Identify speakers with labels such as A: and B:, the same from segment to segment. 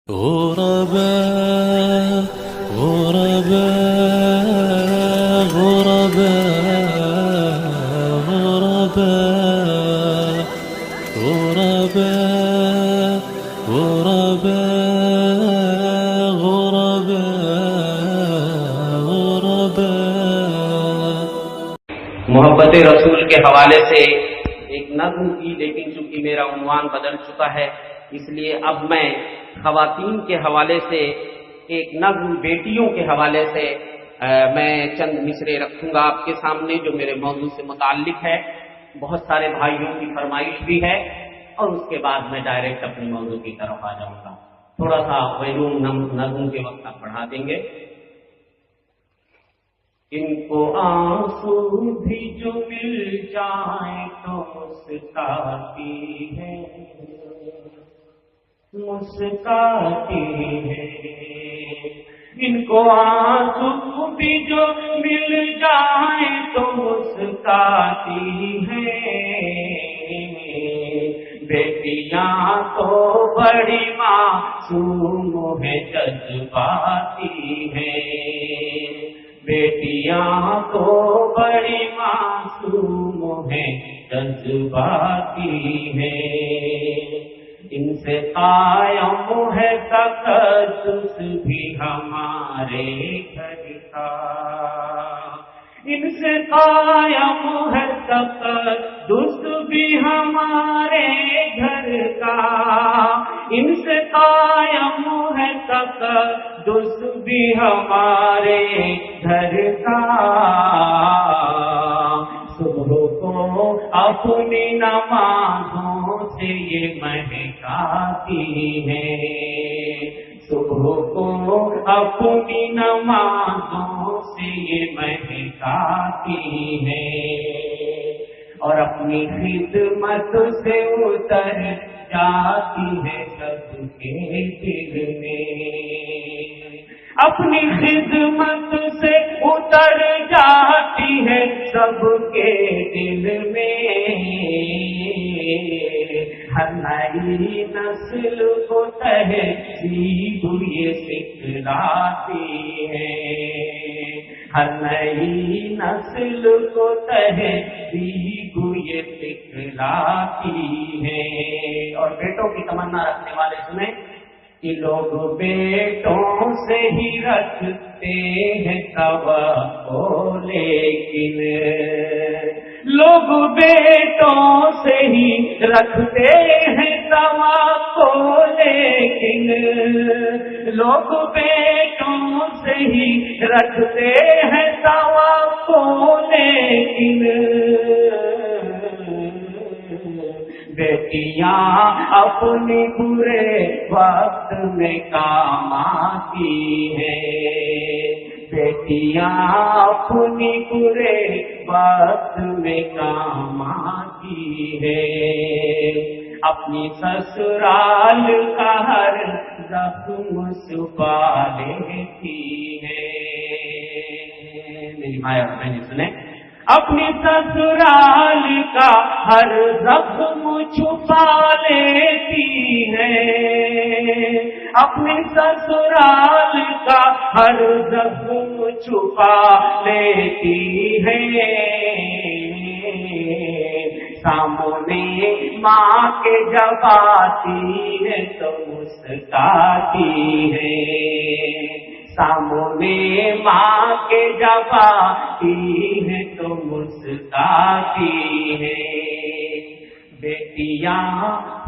A: غرباء غرباء غرباء غرباء غرباء غرباء غرباء غرباء
B: محبت رسول کے حوالے سے ایک نظم کی، لیکن چونکہ میرا عنوان بدل چکا ہے اس لیے اب میں خواتین کے حوالے سے ایک نظم بیٹیوں کے حوالے سے میں چند مصرے رکھوں گا آپ کے سامنے، جو میرے موضوع سے متعلق ہے۔ بہت سارے بھائیوں کی فرمائش بھی ہے، اور اس کے بعد میں ڈائریکٹ اپنے موضوع کی طرف آ جاؤں گا۔ تھوڑا سا ویلوم نظم کے وقت آپ پڑھا دیں گے۔ ان کو آنسو بھی جو مل جائیں تو مسکاتی ہے، مسکاتی ہے۔ ان کو آنسو بھی جو مل جائیں تو مسکاتی ہے۔ بیٹیاں تو بڑی معصوم ہے، جذباتی ہے۔ بیٹیاں تو بڑی معصوم ہے، جذباتی ہے۔ ان سے قائم ہے تقدس بھی ہمارے گھر کا، ان سے قائم ہے تقدس بھی ہمارے گھر کا، ان سے قائم ہے تقدس بھی ہمارے گھر کا۔ صبح کو اپنی نمازوں سے یہ مہکاتی ہے، صبح کو اپنی نمازوں سے یہ مہکاتی ہے، اور اپنی خدمت سے اتر جاتی ہے سب کے دل میں، اپنی خدمت سے اتر جاتی ہے سب کے دل میں۔ ہر نئی نسل کو تہذیب یہ سکھلاتی ہے، ہر نئی نسل کو تہذیب یہ سکھلاتی ہے۔ اور بیٹوں کی تمنا رکھنے والے سنیں کہ لوگ بیٹوں سے ہی رکھتے ہیں توقع، لیکن لوگ بیٹوں سے ہی رکھتے ہیں توقع، لیکن لوگ بیٹوں سے ہی رکھتے ہیں توقع، لیکن بیٹیاں اپنے برے وقت میں کام آتی ہیں، بیٹیاں اپنے برے وقت میں کام آتی ہے۔ اپنی سسرال کا ہر زخم چھپا لیتی ہے۔ میری ماں اور بہنیں سنیں، اپنی سسرال کا ہر زخم چھپا لیتی ہے، اپنی سسرال کا ہر زخم چھپا لیتی ہے۔ سامنے ماں کے جب آتی ہے تو مسکاتی ہے، سامنے ماں کے جب آتی ہے تو مسکاتی ہے۔ بیٹیاں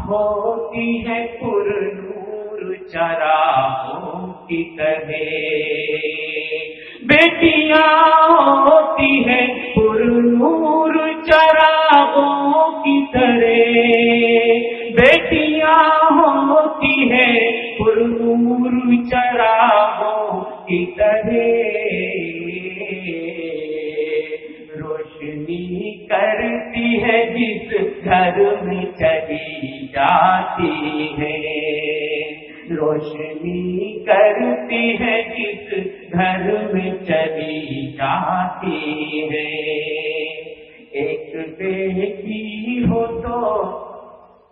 B: ہوتی ہے پر نور چراغوں کی طرح، بیٹیاں ہوتی ہے پر نور چراغوں کی طرح، بیٹیاں ہوتی ہے پر نور چراغوں کی طرح، روشنی کرتی ہے جس گھر میں چلی جاتی ہے، روشنی کرتی ہے جس گھر میں چلی جاتی ہے۔ ایک بیٹی ہو تو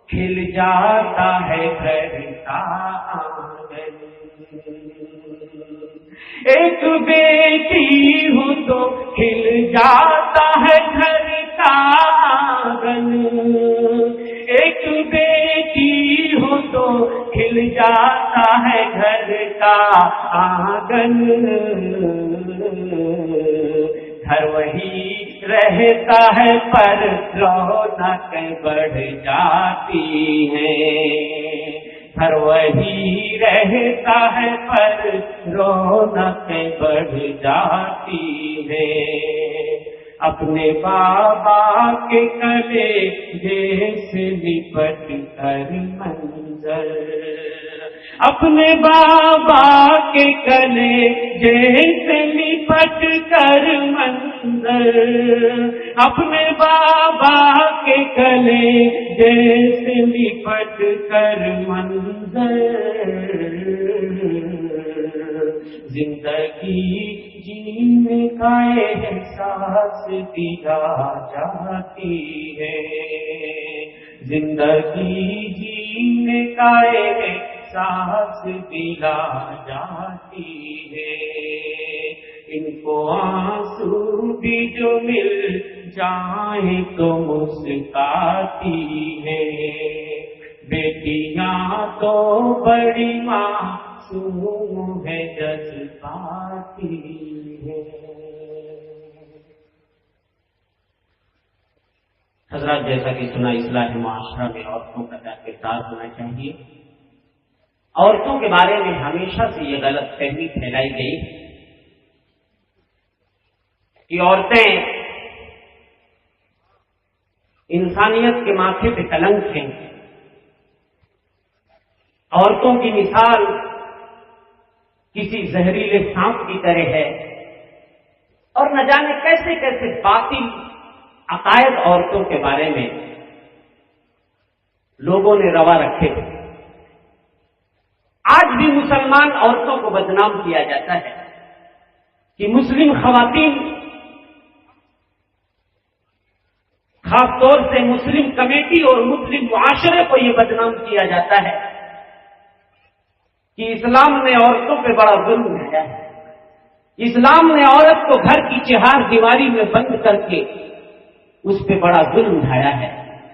B: کھل جاتا ہے گھر کا آنگن،
C: ایک بیٹی ہو تو کھل جاتا ہے گھر کا آنگن، ایک بیٹی ہو تو کھل جاتا ہے گھر کا آنگن، گھر وہی رہتا ہے پر رونق بڑھ جاتی ہے، گھر وہی رہتا ہے پر رونق بڑھ جاتی ہے، اپنے بابا کے کلے جیسے لپٹ کر منظر، اپنے بابا کے کلے جیسے لپٹ کر منظر، اپنے بابا کے کلے جیسے لپٹ کر منظر، زندگی جینے کا احساس دیا جاتی ہے، زندگی جینے کا احساس دلا جاتی ہے، ان کو آنسو بھی جو مل جائیں تو مسکاتی ہے، بیٹیاں تو بڑی معصوم ہے جذباتی ہے۔
B: حضرات، جیسا کہ سنا، اصلاح معاشرہ میں عورتوں کا کیا کردار ہونا چاہیے۔ عورتوں کے بارے میں ہمیشہ سے یہ غلط فہمی پھیلائی گئی کہ عورتیں انسانیت کے ماتھے پہ کلنک ہیں، عورتوں کی مثال کسی زہریلے سانپ کی طرح ہے، اور نہ جانے کیسے کیسے باطل عقائد عورتوں کے بارے میں لوگوں نے روا رکھے تھے۔ آج بھی مسلمان عورتوں کو بدنام کیا جاتا ہے کہ مسلم خواتین، خاص طور سے مسلم کمیٹی اور مسلم معاشرے کو یہ بدنام کیا جاتا ہے کہ اسلام نے عورتوں پہ بڑا ظلم کیا ہے، اسلام نے عورت کو گھر کی چہار دیواری میں بند کر کے اس پہ بڑا ظلم ڈھایا ہے،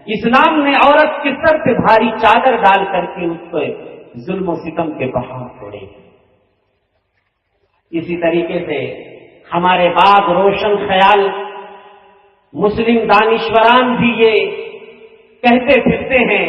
B: اسلام نے عورت کے سر پہ بھاری چادر ڈال کر کے اس پہ ظلم و ستم کے پہاڑ چھوڑے۔ اسی طریقے سے ہمارے بعد روشن خیال مسلم دانشوران بھی یہ کہتے پھرتے ہیں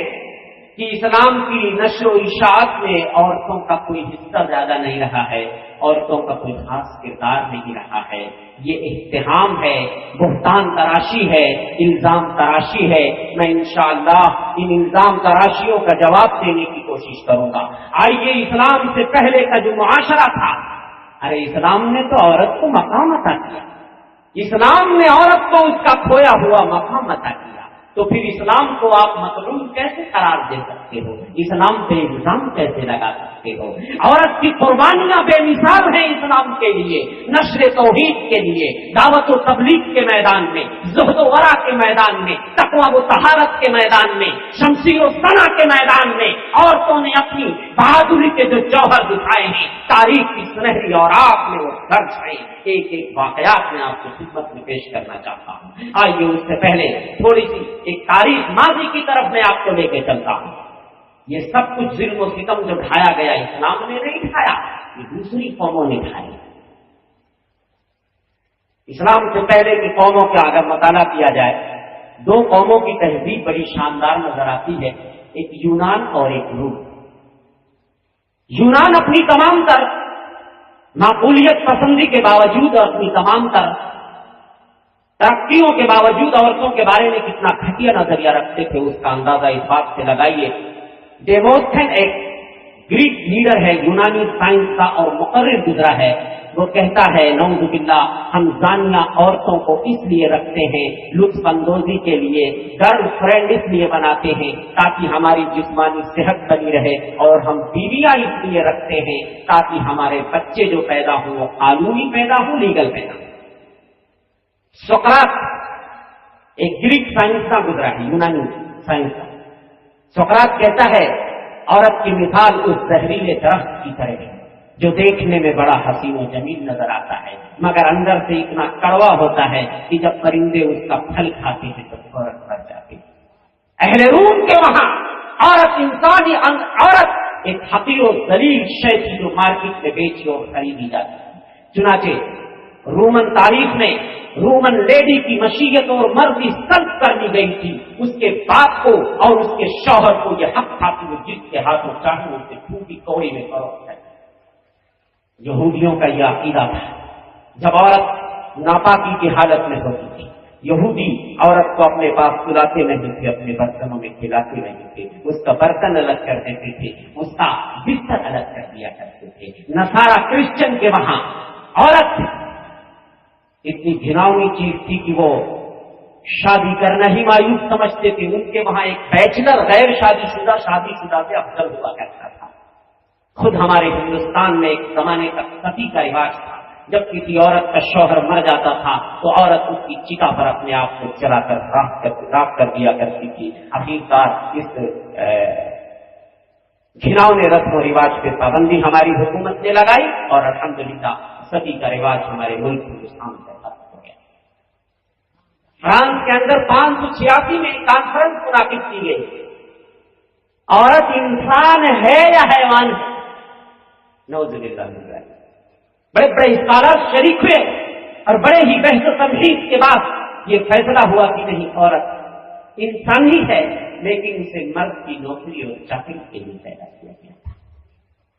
B: کہ اسلام کی نشر و اشاعت میں عورتوں کا کوئی حصہ زیادہ نہیں رہا ہے، عورتوں کا کوئی خاص کردار نہیں رہا ہے، یہ اتہام ہے، بہتان تراشی ہے، الزام تراشی ہے۔ میں انشاءاللہ ان الزام تراشیوں کا جواب دینے کی کوشش کروں گا۔ آئیے، اسلام سے پہلے کا جو معاشرہ تھا، ارے اسلام نے تو عورت کو مقام عطا کیا، اسلام نے عورت کو اس کا کھویا ہوا مقام عطا کیا، تو پھر اسلام کو آپ مظلوم کیسے قرار دے سکتے ہو؟ اسلام پہ الزام کیسے لگا سکتے ہو؟ عورت کی قربانیاں بے مثال ہیں اسلام کے لیے، نشر توحید کے لیے، دعوت و تبلیغ کے میدان میں، زہد و ورع کے میدان میں، تقویٰ و طہارت کے میدان میں، شمشیر و صنع کے میدان میں عورتوں نے اپنی بہادری کے جو جوہر دکھائے ہیں، تاریخ کی سنہری اور آپ میں وہ درج ہیں۔ ایک ایک واقعات میں آپ کو خدمت میں پیش کرنا چاہتا ہوں۔ آئیے، اس سے پہلے تھوڑی سی ایک تاریخ ماضی کی طرف میں آپ کو لے کے چلتا ہوں۔ یہ سب کچھ ظلم و ستم جو ڈھایا گیا، اسلام نے نہیں ڈھایا، یہ دوسری قوموں نے ڈھایا۔ اسلام سے پہلے کی قوموں کا اگر مطالعہ کیا جائے، دو قوموں کی تہذیب بڑی شاندار نظر آتی ہے، ایک یونان اور ایک روم۔ یونان اپنی تمام تر معقولیت پسندی کے باوجود اور اپنی تمام تر ترقیوں کے باوجود عورتوں کے بارے میں کتنا گھٹیا نظریہ رکھتے تھے، اس کا اندازہ اس بات سے لگائیے۔ ڈیموستھن ایک گریک لیڈر ہے، یونانی سائنس کا اور مقرر گزرا ہے، وہ کہتا ہے نعوذ باللہ، ہم زانیہ عورتوں کو اس لیے رکھتے ہیں، لطف اندوزی کے لیے، گرل فرینڈ اس لیے بناتے ہیں تاکہ ہماری جسمانی صحت بنی رہے، اور ہم بیویاں اس لیے رکھتے ہیں تاکہ ہمارے بچے جو پیدا ہوں وہ قانونی پیدا ہوں، لیگل پیدا ہوں۔ سقراط ایک گریک سائنس کا گزرا ہے، یونانی سائنس کا۔ سقراط کہتا ہے عورت کی مثال اس زہریلے درخت کی طرح ہے، جو دیکھنے میں بڑا حسین و جمیل نظر آتا ہے مگر اندر سے اتنا کڑوا ہوتا ہے کہ جب پرندے اس کا پھل کھاتے ہیں تو فوراً مر جاتے ہیں۔ اہل روم کے وہاں عورت انسانی عورت ایک حقیر و ذلیل شے تھی جو مارکیٹ میں بیچی اور خریدی جاتی تھی۔ چنانچہ رومن تاریخ میں رومن لیڈی کی مشیت اور مرضی سلب کر دی گئی تھی، اس کے باپ کو اور اس کے شوہر کو یہ حق تھا کہ وہ جس کے ہاتھوں چاہے اسے پھوٹی کوڑی میں فروخت ہے۔ یہودیوں کا یہ عقیدہ تھا، جب عورت ناپاکی کی حالت میں ہوتی تھی یہودی عورت کو اپنے پاس بلاتے نہیں تھے، اپنے برتنوں میں کھلاتے نہیں تھے، اس کا برتن الگ کر دیتے تھے، اس کا بستر الگ کر دیا کرتے تھے۔ نصارا کرسچن کے وہاں عورت اتنی گھناؤنی چیز تھی کہ وہ شادی کرنا ہی مایوس سمجھتے تھے۔ ان کے وہاں ایک بیچلر غیر شادی شدہ سے افضل ہوا کرتا تھا۔ خود ہمارے ہندوستان میں ایک زمانے تک ستی کا رواج تھا، جب کسی عورت کا شوہر مر جاتا تھا تو عورت اس کی چتا پر اپنے آپ کو چلا کر راکھ کر دیا کرتی تھی۔ آخرکار اس گھناؤنے رسم و رواج پہ پابندی ہماری حکومت نے لگائی اور الحمدللہ ستی کا رواج ہمارے ملک ہندوستان سے ختم ہو گیا۔ فرانس کے اندر 586 میں کانفرنس منعقد کی گئی، عورت انسان ہے یا حیوان ہے؟ نعوذ باللہ من ذلک۔ بڑے بڑے اسکالر شریک ہوئے اور بڑے ہی بحث و تبحث کے بعد یہ فیصلہ ہوا کہ نہیں، عورت انسان ہی ہے لیکن اسے مرد کی نوکری اور چاکری کے لیے پیدا کیا گیا تھا۔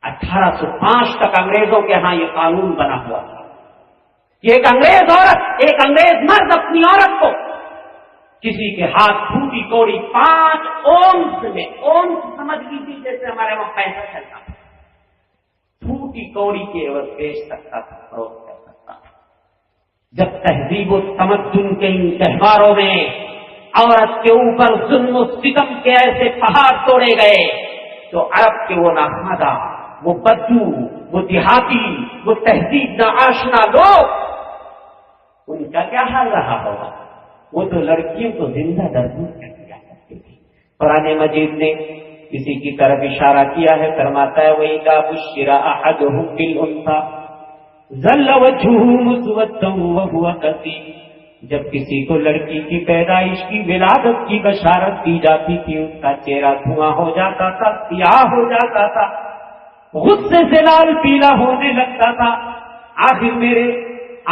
B: 1805 تک انگریزوں کے ہاں یہ قانون بنا ہوا تھا کہ ایک انگریز عورت، ایک انگریز مرد اپنی عورت کو کسی کے ہاتھ پھوٹی کوڑی 5 اونس میں، اونس سمجھ لیجیے جیسے ہمارے وہاں پیسہ چلتا تھا، پھوٹی کوڑی کے عوض بیچ سکتا تھا، فروخت کر سکتا تھا۔ جب تہذیب و تمدن کے ان تہواروں میں عورت کے اوپر ظلم و ستم کے ایسے پہاڑ توڑے گئے تو عرب کے وہ ناخوادہ، وہ بدو، وہ دیہاتی، وہ تہذیب نہ آشنا لوگ، ان کا کیا حال رہا ہوگا؟ وہ تو لڑکیوں کو زندہ درگور کر دیا کرتے تھے۔ قرآن مجید نے کسی کی طرف اشارہ کیا ہے، فرماتا ہے وَإِذَا بُشِّرَ أَحَدُهُم بِالْأُنثىٰ ظَلَّ وَجْهُهُ مُسْوَدًّا وَهُوَ كَظِيمٌ، جب کسی کو لڑکی کی پیدائش کی ولادت کی بشارت دی جاتی تھی اس کا چہرہ دھواں ہو جاتا تھا، سیاہ ہو جاتا تھا، غصے سے لال پیلا ہونے لگتا تھا۔ آخر میرے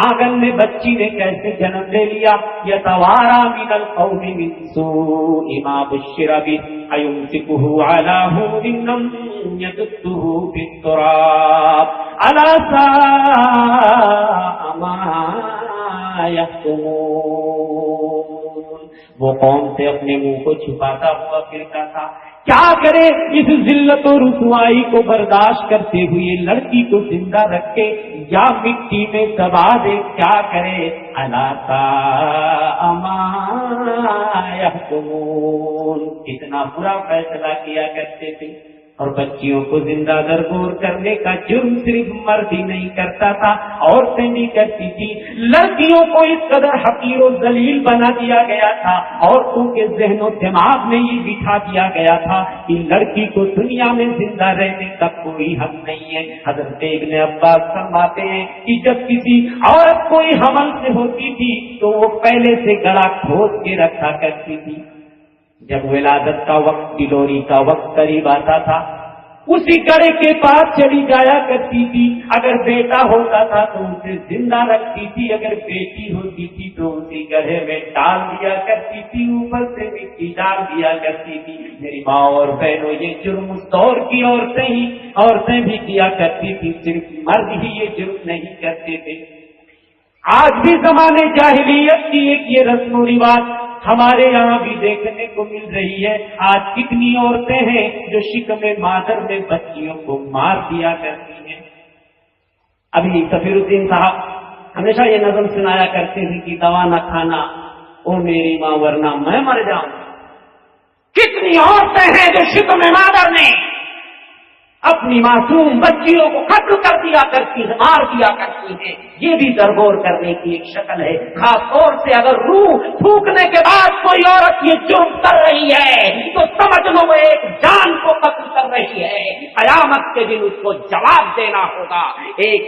B: آنگن میں بچی نے کیسے جنم لے لیا؟ یتوارا من القوم من سوء ما بشر به ایمسکه علی هون ام یدسه فی التراب الا ساء ما یحکمون۔ وہ قوم سے اپنے منہ کو چھپاتا ہوا پھرتا تھا، کیا کرے اس ذلت و رسوائی کو برداشت کرتے ہوئے لڑکی کو زندہ رکھے یا مٹی میں دبا دے؟ کیا کرے؟ الا ساء ما یحکمون، اتنا برا فیصلہ کیا کرتے تھے۔ اور بچیوں کو زندہ درگور کرنے کا جرم صرف مرد ہی نہیں کرتا تھا، عورتیں بھی کرتی تھی۔ لڑکیوں کو اس قدر حقیر و ذلیل بنا دیا گیا تھا، عورتوں کے ذہن و دماغ میں یہ بٹھا دیا گیا تھا کہ لڑکی کو دنیا میں زندہ رہنے کا کوئی حق نہیں ہے۔ حضرت ابن عباس فرماتے ہیں کہ جب کسی عورت کوئی حمل سے ہوتی تھی تو وہ پہلے سے گلا کھود کے رکھا کرتی تھی، جب ولادت کا وقت، ڈلیوری کا وقت قریب آتا تھا اسی گڑھے کے پاس چلی جایا کرتی تھی۔ اگر بیٹا ہوتا تھا تو اسے زندہ رکھتی تھی، اگر بیٹی ہوتی تھی تو اسی گڑھے میں ڈال دیا کرتی تھی، اوپر سے مٹی ڈال دیا کرتی تھی۔ میری ماں اور بہنوں، یہ جرم اس دور کی عورتیں بھی کیا کرتی تھی، صرف مرد ہی یہ جرم نہیں کرتے تھے۔ آج بھی زمانے جاہلیت کی ایک یہ رسم و رواج ہمارے یہاں بھی دیکھنے کو مل رہی ہے۔ آج کتنی عورتیں ہیں جو شکم مادر میں بچیوں کو مار دیا کرتی ہیں۔ ابھی سفیر الدین صاحب ہمیشہ یہ نظم سنایا کرتے تھے کہ دوا نہ کھانا او میری ماں ورنہ میں مر جاؤں۔ کتنی عورتیں ہیں جو شکم مادر میں اپنی معصوم بچیوں کو قتل کر دیا کرتی ہیں، مار دیا کرتی ہیں. یہ بھی درگور کرنے کی ایک شکل ہے. خاص طور سے اگر روح پھونکنے کے بعد کوئی عورت یہ جرم کر رہی ہے تو سمجھ لو وہ ایک جان کو قتل کر رہی ہے. قیامت کے دن اس کو جواب دینا ہوگا. ایک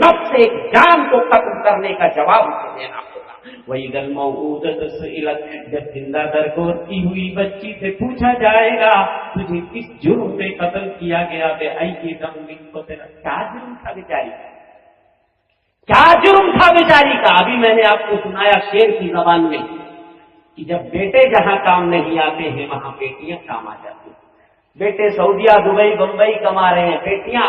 B: نفس ایک جان کو قتل کرنے کا جواب اسے دینا ہوگا. وہی گل موعودۃ سئلت، جب زندہ درگور کی ہوئی بچی سے پوچھا جائے گا تجھے کس جرم میں قتل کیا گیا؟ بے ای ذنب قتل، کیا جرم تھا بیچاری، کیا جرم تھا بیچاری کا؟ ابھی میں نے آپ کو سنایا شیر کی زبان میں کہ جب بیٹے جہاں کام نہیں آتے ہیں وہاں بیٹیاں کام آ جاتی ہیں. بیٹے سعودیہ دبئی بمبئی کما رہے ہیں، بیٹیاں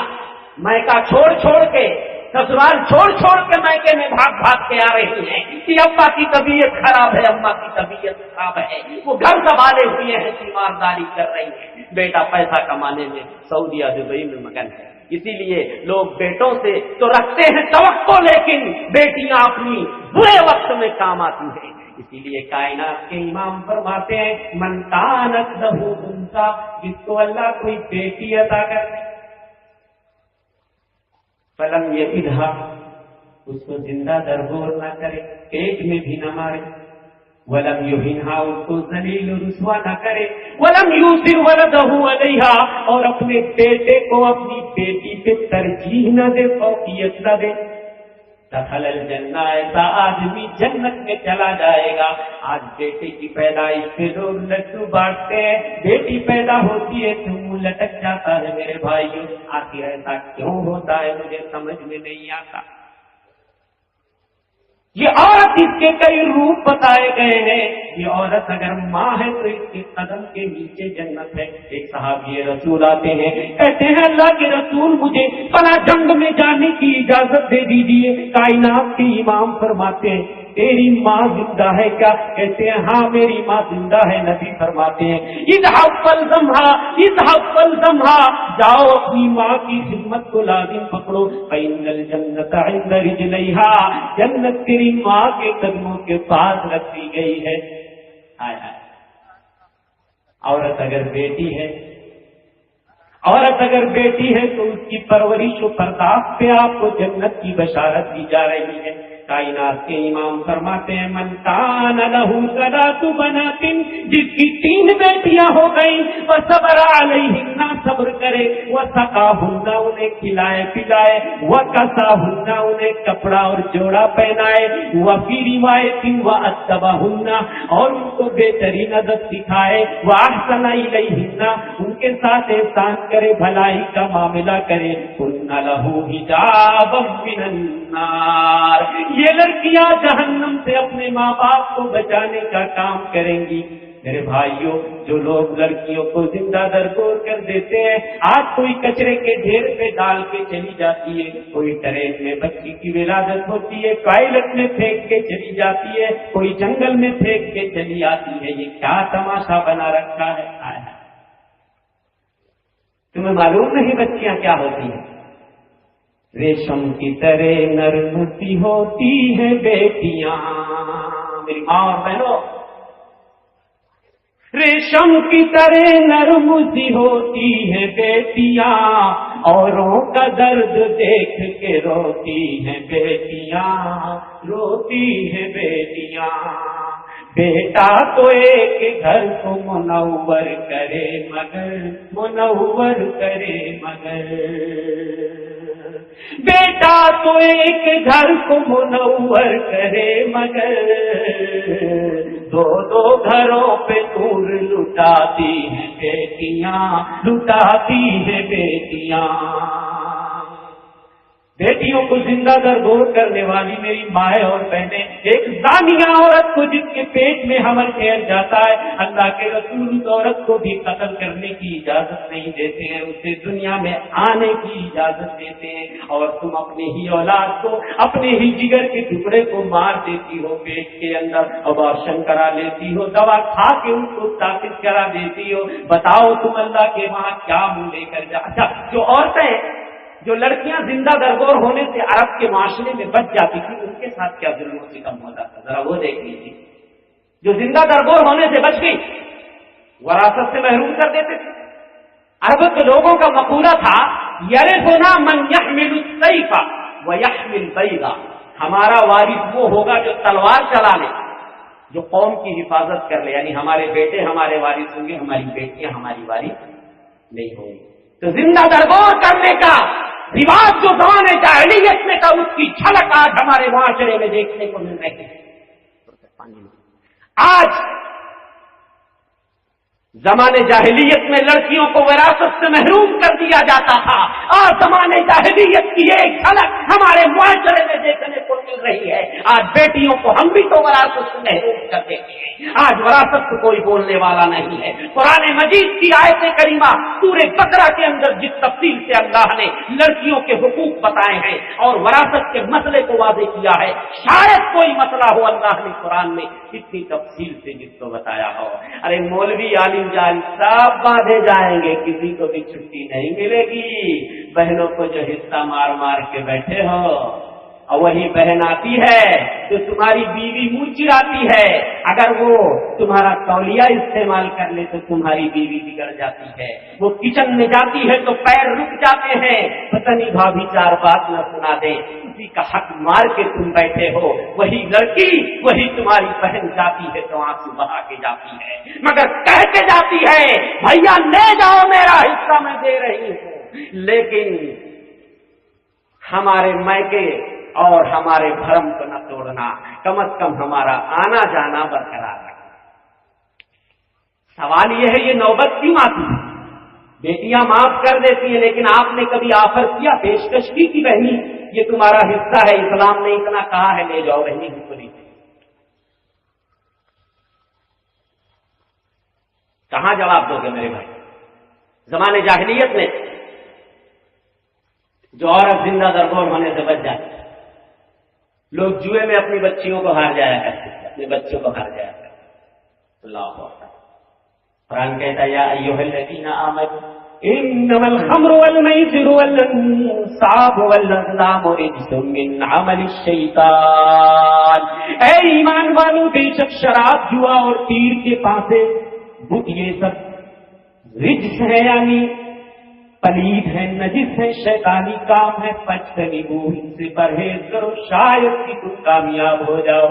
B: میکہ چھوڑ کے سسرال چھوڑ کے میکے میں بھاگ کے آ رہی ہیں کہ ابا کی طبیعت خراب ہے، اماں کی طبیعت خراب ہے. وہ گھر سنبھالے ہوئے ہیں، تیمارداری کر رہی ہیں. بیٹا پیسہ کمانے میں سعودیہ دبئی میں مگن ہے. اسی لیے لوگ بیٹوں سے تو رکھتے ہیں توقع، لیکن بیٹیاں اپنی برے وقت میں کام آتی ہیں. اسی لیے کائنات کے امام فرماتے ہیں من کانت لہ انثی، جس کو اللہ کوئی بیٹی عطا کرے فلم یلدھا، اس کو زندہ درگور نہ کرے، پیٹ میں بھی نہ مارے. ولم یہنھا، اس کو ذلیل و رسوا نہ کرے. ولم یؤثر ولدہ علیہا، اور اپنے بیٹے کو اپنی بیٹی پہ ترجیح نہ دے، فوقیت نہ دے. دخل الجنہ، ایسا آدمی جنت میں چلا جائے گا. آج بیٹے کی پیدائش پہ لوگ لڈو بانٹتے ہیں، بیٹی پیدا ہوتی ہے تو منہ لٹک جاتا ہے. میرے بھائیوں، آخر ایسا کیوں ہوتا ہے مجھے سمجھ میں نہیں آتا. یہ عورت، اس کے کئی روپ بتائے گئے ہیں. یہ عورت اگر ماں ہے تو اس کے قدم کے نیچے جنت ہے. ایک صحابی رسول آتے ہیں، کہتے ہیں اللہ کے رسول مجھے فلاں جنگ میں جانے کی اجازت دے دیجیے. کائنات کے امام فرماتے ہیں تیری ماں زندہ ہے کیا؟ کہتے ہیں ہاں میری ماں زندہ ہے. نبی فرماتے ہیں اذهب فالزمها، جاؤ اپنی ماں کی خدمت کو لازم پکڑو. فإن الجنة عند رجليها، جنت تیری ماں کے قدموں کے پاس رکھ دی گئی ہے. عورت اگر بیٹی ہے تو اس کی پرورش و پرداخت پہ آپ کو جنت کی بشارت دی جا رہی ہے. کائنات کے امام فرماتے ہیں من کان لہ ثلاث بنات، جس کی 3 بیٹیاں ہو گئیں، وصبر علیہن، صبر کرے، وسقاہن، انہیں کھلائے پلائے، وکساہن، انہیں کپڑا اور جوڑا پہنائے، وفی روایت وادبہن، اور ان کو بہترین ادب سکھائے، واحسن الیہن، ان کے ساتھ احسان کرے، بھلائی کا معاملہ کرے. کن لہ حجابا من النار، یہ لڑکیاں جہنم سے اپنے ماں باپ کو بچانے کا کام کریں گی. میرے بھائیوں، جو لوگ لڑکیوں کو زندہ درگور کر دیتے ہیں، آج کوئی کچرے کے ڈھیر پہ ڈال کے چلی جاتی ہے، کوئی ٹرین میں بچی کی ولادت ہوتی ہے ٹوائلٹ میں پھینک کے چلی جاتی ہے، کوئی جنگل میں پھینک کے چلی آتی ہے. یہ کیا تماشا بنا رکھا ہے؟ تمہیں معلوم نہیں بچیاں کیا ہوتی ہیں؟ ریشم کی طرح نرم سی ہوتی ہیں بیٹیاں. میری ماں اور بہنوں، ریشم کی طرح نرم سی ہوتی ہیں بیٹیاں، اوروں کا درد دیکھ کے روتی ہیں بیٹیاں، روتی ہیں بیٹیاں. بیٹا تو ایک گھر کو منور کرے مگر بیٹا تو ایک گھر کو منور کرے مگر 2 گھروں پہ نور لٹاتی ہیں بیٹیاں. بیٹیوں کو زندہ درگور کرنے والی میری مائیں اور بہنیں، ایک زانیہ عورت کو جس کے پیٹ میں حمل پھیل جاتا ہے، اللہ کے رسول اس عورت کو بھی قتل کرنے کی اجازت نہیں دیتے ہیں، اسے دنیا میں آنے کی اجازت دیتے ہیں. اور تم اپنے ہی اولاد کو، اپنے ہی جگر کے ٹکڑے کو مار دیتی ہو، پیٹ کے اندر ابارشن کرا لیتی ہو، دوا کھا کے ان کو طاقت کرا دیتی ہو. بتاؤ تم اللہ کے وہاں کیا منہ لے کر جا. اچھا، جو لڑکیاں زندہ درگور ہونے سے عرب کے معاشرے میں بچ جاتی تھی، ان کے ساتھ کیا ظلم و ستم ہوتا تھا، ذرا وہ دیکھ لیجیے. جو زندہ درگور ہونے سے بچ گئی، وراثت سے محروم کر دیتے تھے. عرب کے لوگوں کا مقولہ تھا یرثنا من یحمل السیف ویحمل بیضا، ہمارا وارث وہ ہوگا جو تلوار چلا لے، جو قوم کی حفاظت کر لے، یعنی ہمارے بیٹے ہمارے وارث ہوں گے، ہماری بیٹیاں ہماری وارث نہیں ہوں گی۔ تو زندہ درگور کرنے کا رواج جو زمانے جاہلیت میں تھا، اس کی جھلک آج ہمارے معاشرے میں دیکھنے کو مل رہی ہے۔ آج زمانے جاہلیت میں لڑکیوں کو وراثت سے محروم کر دیا جاتا تھا، اور زمانے جاہلیت کی ایک جھلک ہمارے معاشرے میں دیکھنے کو مل رہی ہے۔ آج بیٹیوں کو ہم بھی تو وراثت سے محروم کر دیتے ہیں، آج وراثت کو کوئی بولنے والا نہیں ہے۔ قرآن مجید کی آیت کریمہ سورہ بقرہ کے اندر جس تفصیل سے اللہ نے لڑکیوں کے حقوق بتائے ہیں اور وراثت کے مسئلے کو واضح کیا ہے، شاید کوئی مسئلہ ہو اللہ نے قرآن میں اتنی تفصیل سے جس کو بتایا ہو۔ ارے مولوی عالم جان سب باندھے جائیں گے، کسی کو بھی چھٹی نہیں ملے گی۔ بہنوں کو جو حصہ مار مار کے بیٹھے ہو، اور وہی بہن آتی ہے تو تمہاری بیوی منہ چراتی ہے، اگر وہ تمہارا تولیہ استعمال کر لے تو تمہاری بیوی بگڑ جاتی ہے، وہ کچن میں جاتی ہے تو پیر رک جاتے ہیں، پتہ نہیں بھابھی چار بات نہ سنا دے، اسی کا حق مار کے تم بیٹھے ہو۔ وہی لڑکی، وہی تمہاری بہن جاتی ہے تو آنسو بہا کے جاتی ہے، مگر کہہ کے جاتی ہے بھیا لے جاؤ میرا حصہ میں دے رہی ہوں۔ لیکن ہمارے میکے اور ہمارے بھرم کو نہ توڑنا، کم از کم ہمارا آنا جانا برقرار رکھنا۔ سوال یہ ہے یہ نوبت کیوں آتی ہے؟ بیٹیاں معاف کر دیتی ہیں، لیکن آپ نے کبھی آفر کیا، پیشکش کی کہ بہنی یہ تمہارا حصہ ہے، اسلام نے اتنا کہا ہے لے جاؤ بہنی کو نہیں؟ کہاں جواب دو گے میرے بھائی؟ زمانے جاہلیت میں جو عورت زندہ درگور ہونے سے بچ جاتی، لوگ جوئے میں اپنی بچیوں کو ہار جایا کرتے، اپنے بچوں کو ہار جایا کرتے۔ اللہ اکبر۔ قرآن کہتا ہے یا ایھا الذین آمنوا انما الخمر والمیسر والانصاب والازلام رجس من عمل الشیطان، اے ایمان والو بے شک شراب، جوا اور تیر کے پاسے بت یہ سب رجس ہے، یعنی پلید ہے، نجس ہے، شیطانی کام ہے، فاجتنبوہ، ان سے پرہیز کرو شاید کہ تم کامیاب ہو جاؤ۔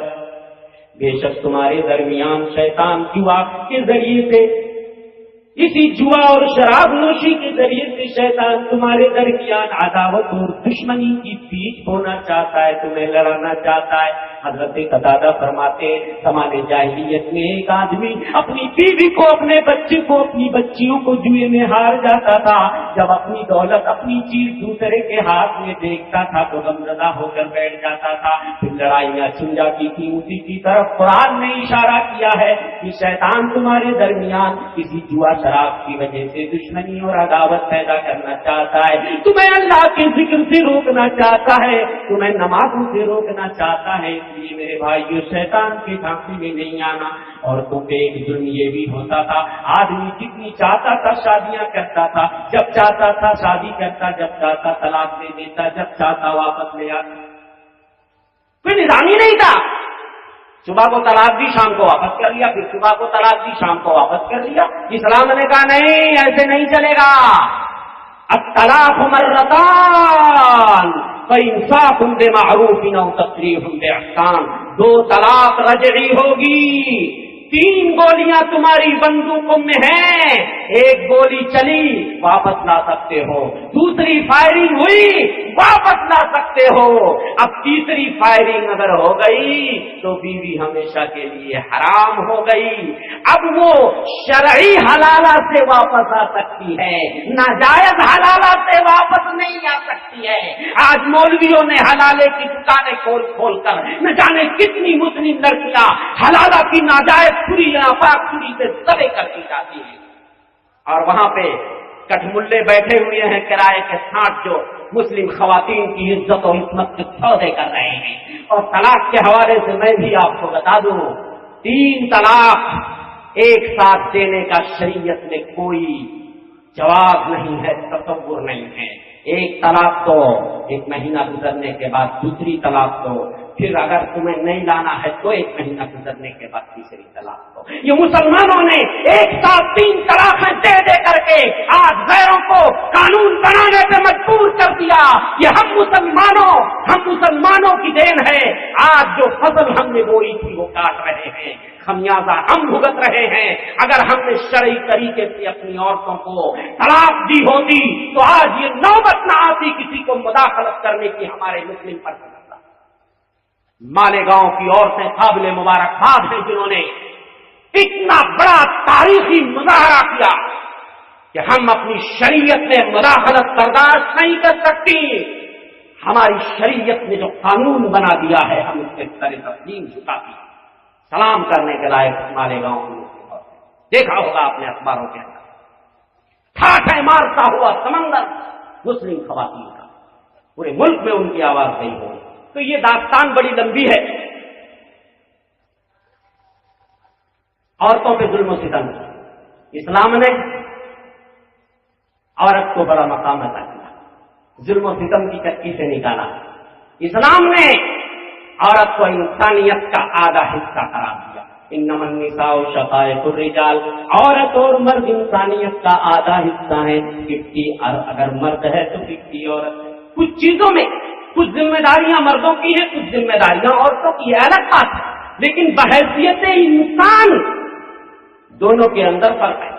B: بے شک تمہارے درمیان شیطان جوا کے ذریعے سے، اسی جوا اور شراب نوشی کے ذریعے سے شیطان تمہارے درمیان عداوت اور دشمنی کی بیج بونا چاہتا ہے، تمہیں لڑانا چاہتا ہے۔ حضرت قتادہ فرماتے ہیں زمانے جاہلیت میں ایک آدمی اپنی بیوی کو، اپنے بچے کو، اپنی بچیوں کو جوئے میں ہار جاتا تھا، جب اپنی دولت، اپنی چیز دوسرے کے ہاتھ میں دیکھتا تھا تو غمزدہ ہو کر بیٹھ جاتا تھا، پھر لڑائیاں چھن جاتی تھی۔ اسی کی طرف قرآن نے اشارہ کیا ہے کہ شیطان تمہارے درمیان کسی جوا شراب کی وجہ سے دشمنی اور عداوت پیدا کرنا چاہتا ہے، تمہیں اللہ کے ذکر سے روکنا چاہتا ہے، تمہیں نمازوں سے روکنا چاہتا ہے۔ اس لیے میرے بھائیو شیطان کے جھانسی میں نہیں آنا۔ اور تو ایک جرم یہ بھی ہوتا تھا، آدمی جتنی چاہتا تھا شادیاں کرتا تھا، جب چاہتا تھا شادی کرتا، جب چاہتا طلاق دے دیتا، جب چاہتا واپس لے آتا، کوئی نظام ہی نہیں تھا۔ صبح کو طلاق دی، شام کو واپس کر لیا، پھر صبح کو طلاق دی، شام کو واپس کر لیا۔ اسلام نے کہا نہیں، ایسے نہیں چلے گا۔ الطلاق مرتان فإمساک بمعروف أو تسریح بإحسان، 2 طلاق رجعی ہوگی۔ 3 گولیاں تمہاری بندوقوں میں ہیں، 1 گولی چلی واپس لا سکتے ہو، دوسری فائرنگ ہوئی واپس لا سکتے ہو، اب تیسری فائرنگ اگر ہو گئی تو بیوی ہمیشہ کے لیے حرام ہو گئی۔ اب وہ شرعی حلالہ سے واپس آ سکتی ہے، ناجائز حلالہ سے واپس نہیں آ سکتی ہے۔ آج مولویوں نے حلالے کی دکانیں کھول کھول کر نہ جانے کتنی مسلم لڑکیاں حلالہ کی ناجائز چھری یا پاک چھری سے ذبح کرتی جاتی ہیں، اور وہاں پہ کٹملے بیٹھے ہوئے ہیں کرائے کے ساتھ جو مسلم خواتین کی عزت و عصمت کے سودے کر رہے ہیں۔ اور طلاق کے حوالے سے میں بھی آپ کو بتا دوں، 3 طلاق ایک ساتھ دینے کا شریعت میں کوئی جواز نہیں ہے، تصور نہیں ہے۔ ایک طلاق تو 1 مہینہ گزرنے کے بعد، دوسری طلاق تو پھر اگر تمہیں نہیں لانا ہے تو 1 مہینہ گزرنے کے بعد تیسری طلاق دو. یہ مسلمانوں نے ایک ساتھ 3 طلاقیں دے دے کر کے آج غیروں کو قانون بنانے پہ مجبور کر دیا. یہ ہم مسلمانوں کی دین ہے. آج جو فصل ہم نے بوئی تھی وہ کاٹ رہے ہیں, خمیازہ ہم بھگت رہے ہیں. اگر ہم نے شرعی طریقے سے اپنی عورتوں کو طلاق دی ہوتی تو آج یہ نوبت نہ آتی کسی کو مداخلت کرنے کی ہمارے مسلم پر. مالیگاؤں کی عورتیں قابل مبارکباد ہیں جنہوں نے اتنا بڑا تاریخی مظاہرہ کیا کہ ہم اپنی شریعت میں مداخلت برداشت نہیں کر سکتی. ہماری شریعت نے جو قانون بنا دیا ہے ہم اس کے سر تسلیم جھکاتی. سلام کرنے کے لائق مالیگاؤں کی دیکھا ہوگا آپ نے اخباروں کے اندر ٹھاٹھیں مارتا ہوا سمندر مسلم خواتین کا, پورے ملک میں ان کی آواز نہیں ہوئی. تو یہ داستان بڑی لمبی ہے. عورتوں پہ ظلم و ستم, اسلام نے عورت کو بڑا مقام عطا کیا, ظلم و ستم کی چکی سے نکالا. اسلام نے عورت کو انسانیت کا آدھا حصہ قرار دیا. انما النساء شقائق الرجال, عورت اور مرد انسانیت کا آدھا حصہ ہے. 50 اگر مرد ہے تو 50 عورت ہے. کچھ چیزوں میں کچھ ذمہ داریاں مردوں کی ہیں, کچھ ذمہ داریاں عورتوں کی ہے, الگ بات ہے. لیکن بحیثیت انسان دونوں کے اندر فرق ہے.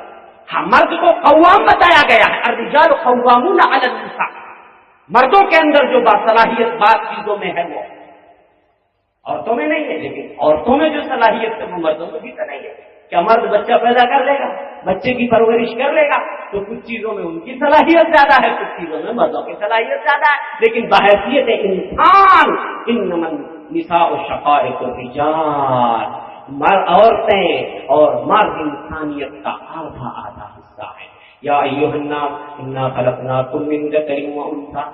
B: ہاں, مرد کو قوام بتایا گیا ہے, الرجال قوامون علی النساء. مردوں کے اندر جو باصلاحیت بات چیزوں میں ہے وہ عورتوں میں نہیں ہے, لیکن عورتوں میں جو صلاحیت ہے وہ مردوں میں بھی تو نہیں ہے. کیا مرد بچہ پیدا کر لے گا, بچے کی پرورش کر لے گا؟ تو کچھ چیزوں میں ان کی صلاحیت زیادہ ہے, کچھ چیزوں میں مردوں کی صلاحیت زیادہ ہے. لیکن بحیثیت انسان انما النساء شقائق الرجال, عورتیں اور مرد انسانیت کا آدھا حصہ ہے. یا ایھا الناس انا خلقناکم من ذکر و انثی,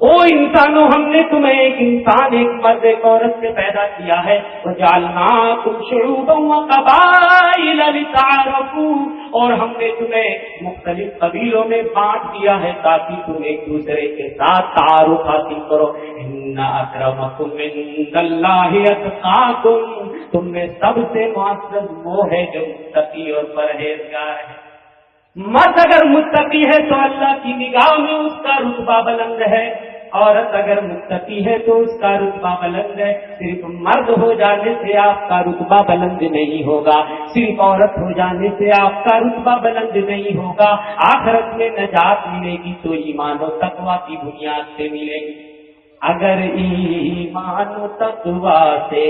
B: او انسانوں ہم نے تمہیں ایک انسان ایک مرد ایک عورت سے پیدا کیا ہے. وجعلناکم شعوبا وقبائل لتعارفوا, اور ہم نے تمہیں مختلف قبیلوں میں بانٹ دیا ہے تاکہ تم ایک دوسرے کے ساتھ تعارف حاصل کرو. ان اکرمکم عند اللہ اتقاکم, تم میں سب سے معزز وہ ہے جو متقی اور پرہیزگار ہے. مرد اگر متقی ہے تو اللہ کی نگاہ میں اس کا رتبہ بلند ہے, عورت اگر متقی ہے تو اس کا رتبہ بلند ہے. صرف مرد ہو جانے سے آپ کا رتبہ بلند نہیں ہوگا, صرف عورت ہو جانے سے آپ کا رتبہ بلند نہیں ہوگا. آخرت میں نجات ملے گی تو ایمان و تقوی کی بنیاد سے ملے گی. اگر ایمان و تقوی سے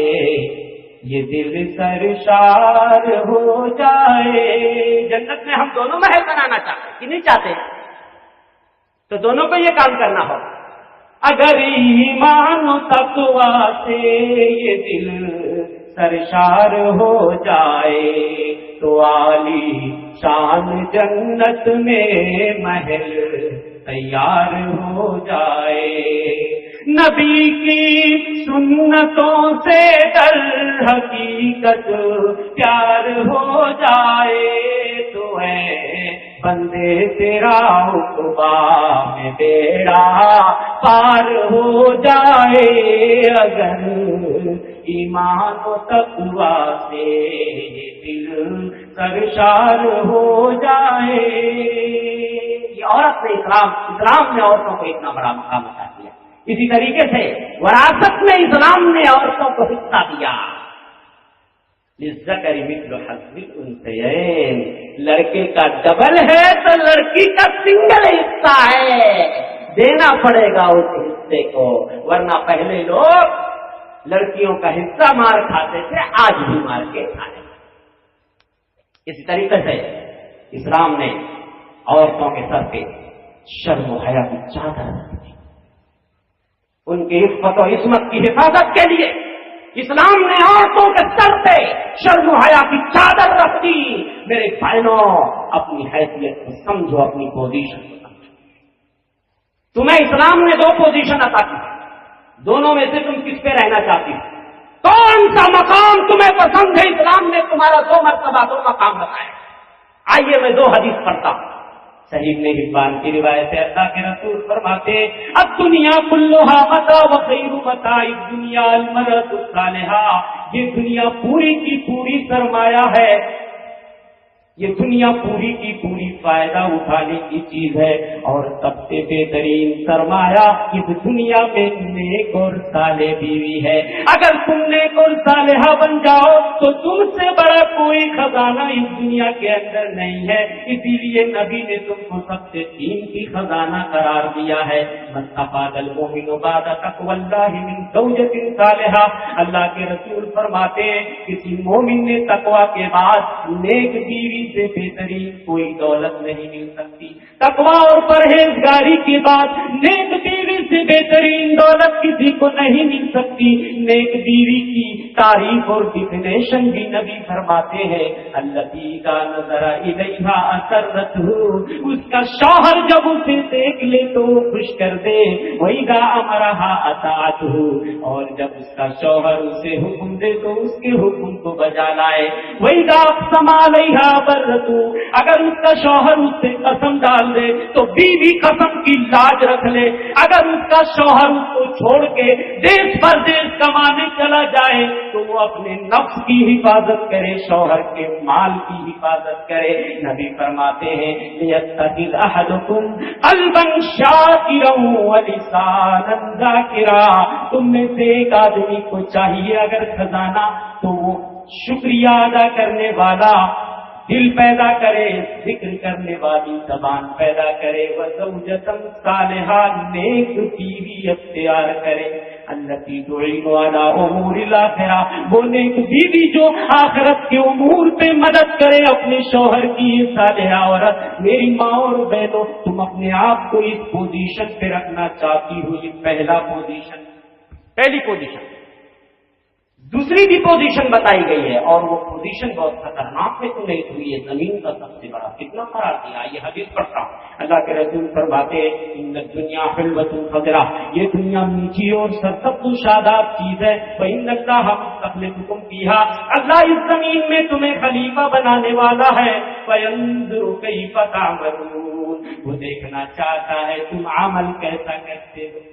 B: یہ دل سرشار ہو جائے, جنت میں ہم دونوں محل بنانا چاہتے ہیں کہ نہیں چاہتے, تو دونوں کو یہ کام کرنا ہوگا. اگر ایمان و تقوی سے یہ دل سرشار ہو جائے تو عالی شان جنت میں محل تیار ہو جائے. نبی کی سنتوں سے در حقیقت پیار ہو جائے تو ہے بندے تیرا عقبہ میں بیڑا پار ہو جائے. اگر ایمان و تقوی سے دل سرشار ہو جائے. یہ عورت نے اسلام نے عورتوں کو اتنا بڑا مقام عطا کیا. اسی طریقے سے وراثت میں اسلام نے عورتوں کو حصہ دیا. للذکر مثل حظ الانثیین, لڑکے کا ڈبل ہے تو لڑکی کا سنگل حصہ ہے, دینا پڑے گا اس حصے کو, ورنہ پہلے لوگ لڑکیوں کا حصہ مار کھاتے تھے, آج بھی مار کے کھاتے. اسی طریقے سے اسلام نے عورتوں کے سر پہ شرم و حیا کی چادر رکھ دی. ان کی عفت و عصمت کی حفاظت کے لیے اسلام نے عورتوں کے سر پہ شرم و حیا کی چادر رکھ دی. میرے بہنوں, اپنی حیثیت کو سمجھو, اپنی پوزیشن کو سمجھو. تمہیں اسلام نے 2 پوزیشن عطا کی, دونوں میں سے تم کس پہ رہنا چاہتی ہو؟ کون سا مقام تمہیں پسند ہے؟ اسلام نے تمہارا 2 مرتبہ 2 مقام بتایا. آئیے میں 2 حدیث پڑھتا ہوں.
C: صحیح ابن حبان کی روایت ہے، اللہ کے رسول فرماتے ہیں الدنیا کلھا متاع وخیر متاع الدنیا المرأۃ الصالحہ، یہ دنیا پوری کی پوری سرمایہ ہے، یہ دنیا پوری کی پوری فائدہ اٹھانے کی چیز ہے، اور سب سے بہترین سرمایہ اس دنیا میں نیک اور صالح بیوی ہے۔ اگر تم نیک اور صالحہ بن جاؤ تو تم سے بڑا کوئی خزانہ اس دنیا کے اندر نہیں ہے، اسی لیے نبی نے تم کو سب سے قیمتی خزانہ قرار دیا ہے۔ مستفاد المؤمن بعد تقوی اللہ من زوجۃ صالحہ، اللہ کے رسول فرماتے ہیں کسی مومن نے تقوی کے بعد نیک بیوی سے بہترین کوئی دولت نہیں مل سکتی، تقوی اور پرہیزگاری کے بعد نیک بیوی سے بہترین دولت کسی کو نہیں مل سکتی۔ نیک بیوی کی تعریف اور ڈیفینیشن بھی نبی فرماتے ہیں التی کا نظر الیہا اسرتہ، اس کا شوہر جب اسے دیکھ لے تو وہ خوش کر دے، وَإِذَا أَمَرَهَا أَطَاعَتْهُ، اور جب اس کا شوہر اسے حکم دے تو اس کے حکم کو بجا لائے، وَإِذَا أَقْسَمَ عَلَيْهَا بَرَّتُ، اگر اس کا شوہر اس سے قسم ڈال دے تو بیوی قسم کی لاج رکھ لے، اگر اس کا شوہر اس کو چھوڑ کے دیش پر دیش کمانے چلا جائے تو وہ اپنے نفس کی حفاظت کرے، شوہر کے مال کی حفاظت کرے۔ نبی فرماتے ہیں لِيَتَّخِذْ أَحَدُكُمْ قَلْبًا شَاكِرًا وَلِسَانًا ذَاكِرًا، تم میں سے ایک آدمی کو چاہیے اگر خزانہ تو وہ شکریہ ادا کرنے والا دل پیدا کرے، ذکر کرنے والی زبان پیدا کرے، وزوجۃ صالحہ، نیک بیوی اختیار کرے، التی تعین علی امور الاخرہ، وہ نیک بیوی جو آخرت کے امور پہ مدد کرے اپنے شوہر کی، یہ صالحہ عورت۔ میری ماں اور بہنوں، تم اپنے آپ کو اس پوزیشن پہ رکھنا چاہتی ہو، یہ پہلی پوزیشن۔ دوسری بھی پوزیشن بتائی گئی ہے اور وہ پوزیشن بہت خطرناک ہے، تمہیں ہوئی ہے، زمین کا سب سے بڑا فتنہ قرار دیا۔ یہ حدیث پڑھتا ہوں، اللہ کے رسول فرماتے ہیں ان الدنیا حلوۃ خضرا، یہ دنیا میٹھی اور سرسبز و شاداب چیز ہے، وان اللہ مستخلفکم فیہا، اللہ اس زمین میں تمہیں خلیفہ بنانے والا ہے، فینظر کیف تعملون، وہ دیکھنا چاہتا ہے تم عمل کیسا کرتے ہو،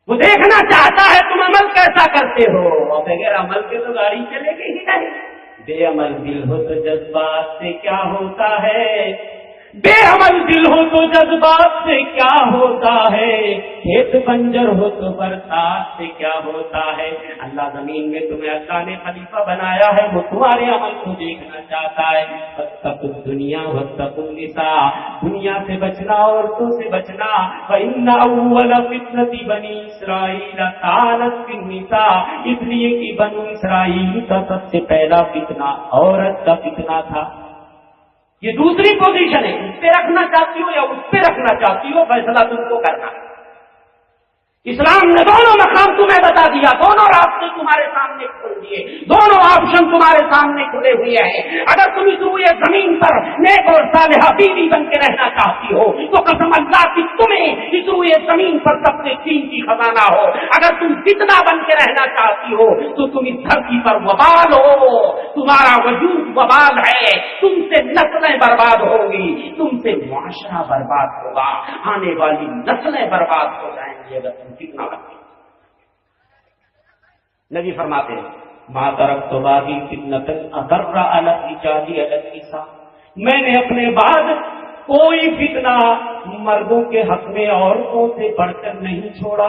C: وہ دیکھنا چاہتا ہے تم عمل کیسا کرتے ہو، اور بغیر عمل کے تو گاڑی چلے گی ہی نہیں۔ بے عمل دل ہو تو جذبات سے کیا ہوتا ہے، بے عمل دل ہو تو جذبات سے کیا ہوتا ہے، کھیت بنجر ہو تو برسات سے کیا ہوتا ہے۔ اللہ زمین میں تمہیں اللہ نے خلیفہ بنایا ہے، وہ تمہارے عمل کو دیکھنا چاہتا ہے۔ واتقوا الدنیا واتقوا النساء، دنیا سے بچنا، عورتوں سے بچنا۔ فإن أول فتنة بنی اسرائیل كانت في النساء، اس لیے کہ بنو اسرائیل کا سب سے پہلا فتنہ عورت کا فتنہ تھا۔ یہ دوسری پوزیشن ہے، اس پہ رکھنا چاہتی ہو یا اس پہ رکھنا چاہتی ہو، فیصلہ تم کو کرنا۔ اسلام نے دونوں مقام تمہیں بتا دیا، دونوں راستے تمہارے سامنے کھول دیے، دونوں آپشن تمہارے سامنے کھلے ہوئے ہیں۔ اگر تم اس روئے زمین پر نیک اور صالحہ بیوی بن کے رہنا چاہتی ہو تو قسم اللہ کی تمہیں اس روئے زمین پر سب سے قیمتی خزانہ ہو۔ اگر تم فتنہ بن کے رہنا چاہتی ہو تو تم اس دھرتی پر وبال ہو، تمہارا وجود وبال ہے، تم سے نسلیں برباد ہوں گی، تم سے معاشرہ برباد ہوگا، آنے والی نسلیں برباد ہو جائیں گی اگر تم فتنہ بن گئی۔ نبی فرماتے ہیں ما ترکت بعدی فتنۃ اضر علی الرجال علی النساء، میں نے اپنے بعد کوئی فتنہ مردوں کے حق میں عورتوں سے بڑھ کر نہیں چھوڑا۔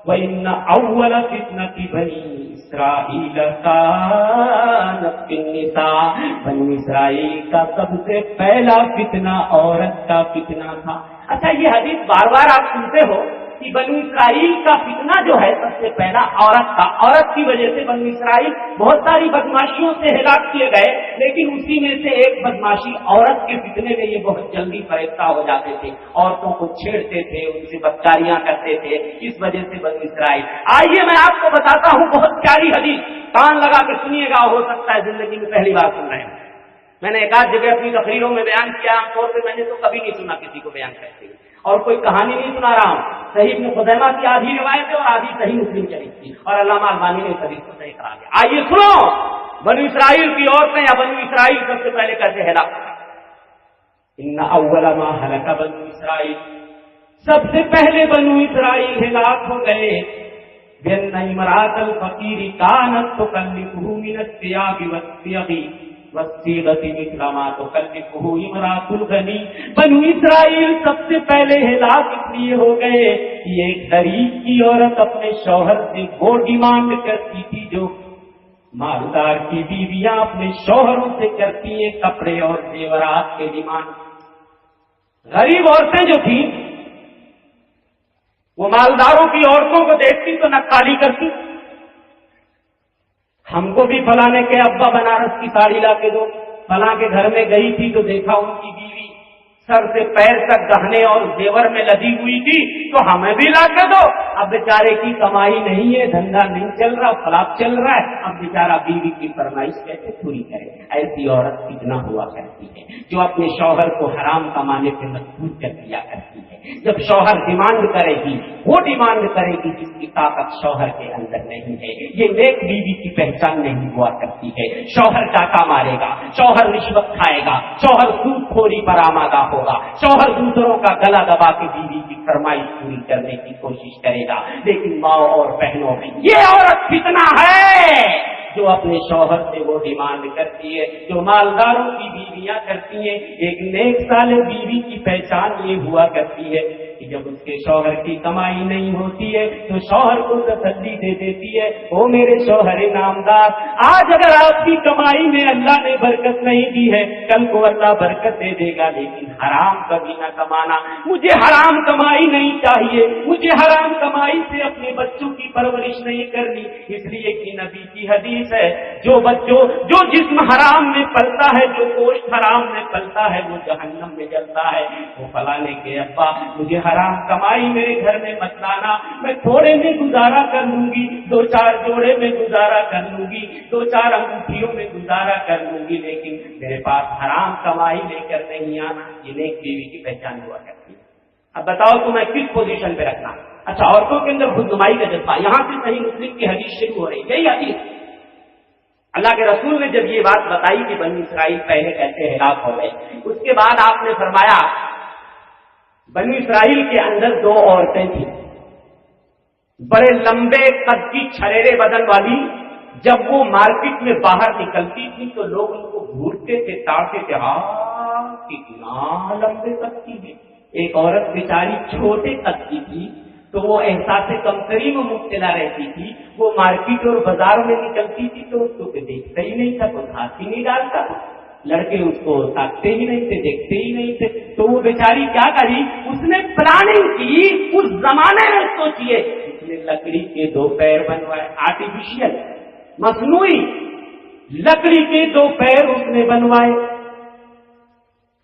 C: وَإِنَّ أَوَّلَ فِتْنَةِ بَنِي إِسْرَائِيلَ كَانَتْ فِي النِّسَاءِ، بنی اسرائیل کا سب سے پہلا فتنہ عورت کا فتنہ تھا۔ اچھا، یہ حدیث بار بار آپ سنتے ہو کہ بنو اسرائیل کا فتنہ جو ہے سب سے پہلا عورت کا، عورت کی وجہ سے بنو اسرائیل بہت ساری بدماشیوں سے ہلاک کیے گئے، لیکن اسی میں سے ایک بدماشی عورت کے فتنے میں یہ بہت جلدی فریفتہ ہو جاتے تھے، عورتوں کو چھیڑتے تھے، ان سے بدکاریاں کرتے تھے، اس وجہ سے بنو اسرائیل۔ آئیے میں آپ کو بتاتا ہوں بہت پیاری حدیث، کان لگا کے سنیے گا، ہو سکتا ہے زندگی میں پہلی بار سن رہے ہیں۔ میں نے ایک آدھ جگہ اپنی تقریروں میں بیان کیا، عام طور پہ میں نے تو کبھی نہیں سنا کسی کو بیان کرتے، اور کوئی کہانی نہیں سنا رہا ہوں۔ صحیح ابن خزیمہ کی آدھی روایت ہے اور آدھی صحیح مسلم شریف کی، اور علامہ البانی نے اس حدیث کو صحیح کرا دیا۔ آئیے سنو، بنو اسرائیل کی عورتیں یا بنو اسرائیل سب سے پہلے کیسے ہلاک۔ ان اول ما ہلک بنو اسرائیل، سب سے پہلے بنو اسرائیل ہلاک ہو گئے، بِأَنَّ امرأة الفقیر كانت تكلفه من الثياب والصيغ والصيغة مثل ما تكلفه امرأة الغنی۔ بنو اسرائیل سب سے پہلے ہلاک اس لیے ہو گئے کہ ایک غریب کی عورت اپنے شوہر سے وہ ڈیمانڈ کرتی تھی جو مالدار کی بیویاں اپنے شوہروں سے کرتی ہیں، کپڑے اور زیورات کے ڈیمانڈ۔ غریب عورتیں جو تھیں وہ مالداروں کی عورتوں کو دیکھتی تو نقالی کرتی، ہم کو بھی فلانے کے ابا بنارس کی ساڑی لا کے دو، فلاں کے گھر میں گئی تھی تو دیکھا ان کی بیوی سر سے پیر تک گہنے اور زیور میں لدی ہوئی تھی تو ہمیں بھی لا کے دو۔ اب بیچارے کی کمائی نہیں ہے، دھندا نہیں چل رہا، فلاپ چل رہا ہے، اب بیچارہ بیوی کی فرمائش کیسے پوری کرے؟ ایسی عورت کتنا ہوا کرتی ہے جو اپنے شوہر کو حرام کمانے پہ مجبور کر دیا کرتی ہے۔ جب شوہر ڈیمانڈ کرے گی، وہ ڈیمانڈ کرے گی جس کی طاقت شوہر کے اندر نہیں ہے، یہ نیک بیوی کی پہچان نہیں ہوا کرتی ہے۔ شوہر ڈاکہ مارے گا، شوہر رشوت کھائے گا، شوہر سود خوری پر آمادہ ہوگا، شوہر دوسروں کا گلا دبا کے بیوی کی فرمائش پوری کرنے کی کوشش کرے گا۔ لیکن ماں اور بہنوں، یہ عورت کتنا ہے جو اپنے شوہر سے وہ ڈیمانڈ کرتی ہے جو مالداروں کی بیویاں کرتی ہیں۔ ایک نیک صالح بیوی کی پہچان یہ ہوا کرتی ہے کہ جب اس کے شوہر کی کمائی نہیں ہوتی ہے تو شوہر کو تسلی دے دیتی ہے، او میرے شوہر نامدار، آج اگر آپ کی کمائی میں اللہ نے برکت نہیں دی ہے، کل کو اللہ برکت دے دے گا، لیکن حرام کبھی نہ کمانا، مجھے حرام کمائی نہیں چاہیے، مجھے حرام کمائی سے اپنے بچوں کی پرورش نہیں کرنی۔ اس لیے کہ نبی کی حدیث ہے، جو جسم حرام میں پلتا ہے، جو گوشت حرام میں پلتا ہے، وہ جہنم میں جلتا ہے۔ وہ فلانے کے ابا مجھے حرام کمائی میرے گھر میں مت لانا، میں تھوڑے میں گزارا کر لوں گی، 2-4 جوڑے میں گزارا کر لوں گی، 2-4 انگوٹھیوں میں گزارا کر لوں گی، لیکن میرے پاس حرام کمائی لے کر نہیں آنا۔ یہ نیک بیوی کی پہچان ہوا کرتی ہے۔ اب بتاؤ تمہیں کس پوزیشن پہ رکھنا؟ اچھا، عورتوں کے اندر خود نمائی کا جذبہ، یہاں سے صحیح مسلم کی حدیث شروع ہو رہی ہے، یہی حدیث اللہ کے رسول نے جب یہ بات بتائی کہ بنی اسرائیل پہلے کیسے ہلاک ہو گئے، اس کے بعد آپ نے فرمایا بنی اسرائیل کے اندر 2 عورتیں تھیں، بڑے لمبے قد کی چھریرے بدن والی، جب وہ مارکیٹ میں باہر نکلتی تھی تو لوگ ان کو گھورتے تھے، تاڑتے تھے، ہاں کتنا لمبے قد کی ہے۔ ایک عورت بیچاری چھوٹے قد کی تھی تو وہ احساس کمتری میں مبتلا رہتی تھی، وہ مارکیٹ اور بازار میں نکلتی تھی تو اس کو دیکھتا ہی نہیں تھا، کوئی ہاتھ ہی نہیں ڈالتا، لڑکے اس کو تاکتے ہی نہیں تھے، دیکھتے ہی نہیں تھے، تو وہ بیچاری کیا کری، اس نے پلاننگ کی، اس زمانے میں سوچیے، اس نے لکڑی کے 2 پیر بنوائے، آرٹیفیشل مصنوعی لکڑی کے 2 پیر اس نے بنوائے،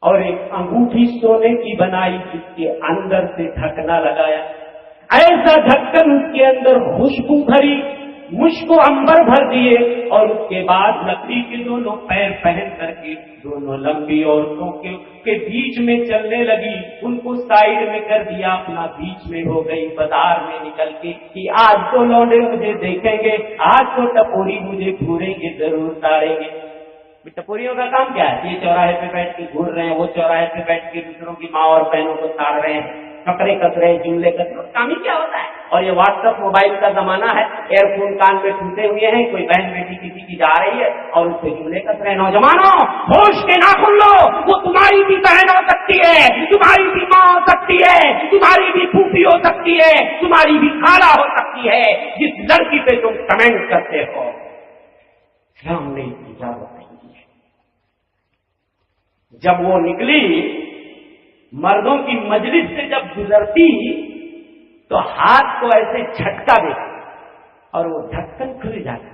C: اور ایک انگوٹھی سونے کی بنائی جس کے اندر سے ڈھکنا لگایا، ایسا ڈھکن اس کے اندر خوشبو بھری، مشک و عنبر بھر دیے، اور اس کے بعد لکڑی کے 2 پیر پہن کر کے دونوں لمبی عورتوں کے بیچ میں چلنے لگی، ان کو سائڈ میں کر دیا، اپنا بیچ میں ہو گئی، بازار میں نکل کے کہ آج تو لوڈے مجھے دیکھیں گے، آج تو ٹپوری مجھے گھوریں گے، ضرور تاڑیں گے۔ ٹپوریوں کا کام کیا ہے؟ یہ چوراہے پہ بیٹھ کے گھور رہے ہیں، وہ چوراہے پہ بیٹھ کے دوسروں کی ماں اور بہنوں کو تاڑ رہے ہیں، کپڑے کس رہے ہیں، جملے کس رہے ہیں، کام ہی کیا ہوتا ہے؟ اور یہ واٹس ایپ موبائل کا زمانہ ہے، ایئر فون کان میں ٹوٹے ہوئے ہیں، کوئی بہن بیٹی کسی کی جا رہی ہے اور اس سے جملے کس رہے ہیں۔ نوجوانوں ہوش کے ناخن لو، وہ تمہاری بھی بہن ہو سکتی ہے، تمہاری بھی ماں ہو سکتی ہے، تمہاری بھی پھوپھی ہو سکتی ہے، تمہاری بھی خالہ ہو سکتی ہے، جس لڑکی پہ تم کمنٹ کرتے ہو اسلام نے اجازت نہیں دی ہے۔ جب وہ نکلی مردوں کی مجلس سے جب گزرتی تو ہاتھ کو ایسے جھٹکا دیتا اور وہ ڈھکن کھل جاتا،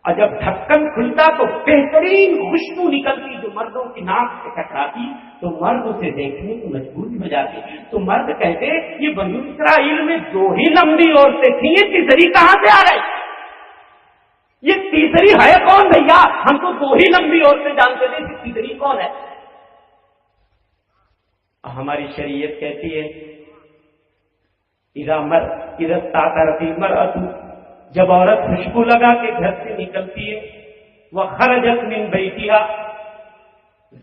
C: اور جب ڈھکن کھلتا تو بہترین خوشبو نکلتی جو مردوں کی ناک سے ٹکراتی تو مرد اسے دیکھنے کو مجبور ہو جاتے۔ تو مرد کہتے یہ بنی اسرائیل میں 2 ہی لمبی عورتیں تھیں، یہ تیسری کہاں سے آ رہی؟ یہ تیسری ہے کون بھیا؟ ہم تو 2 ہی لمبی عورتیں جانتے تھے، تیسری کون ہے؟ ہماری شریعت کہتی ہے جب عورت خوشبو لگا کے گھر سے نکلتی ہے، وخرجت من بیتها،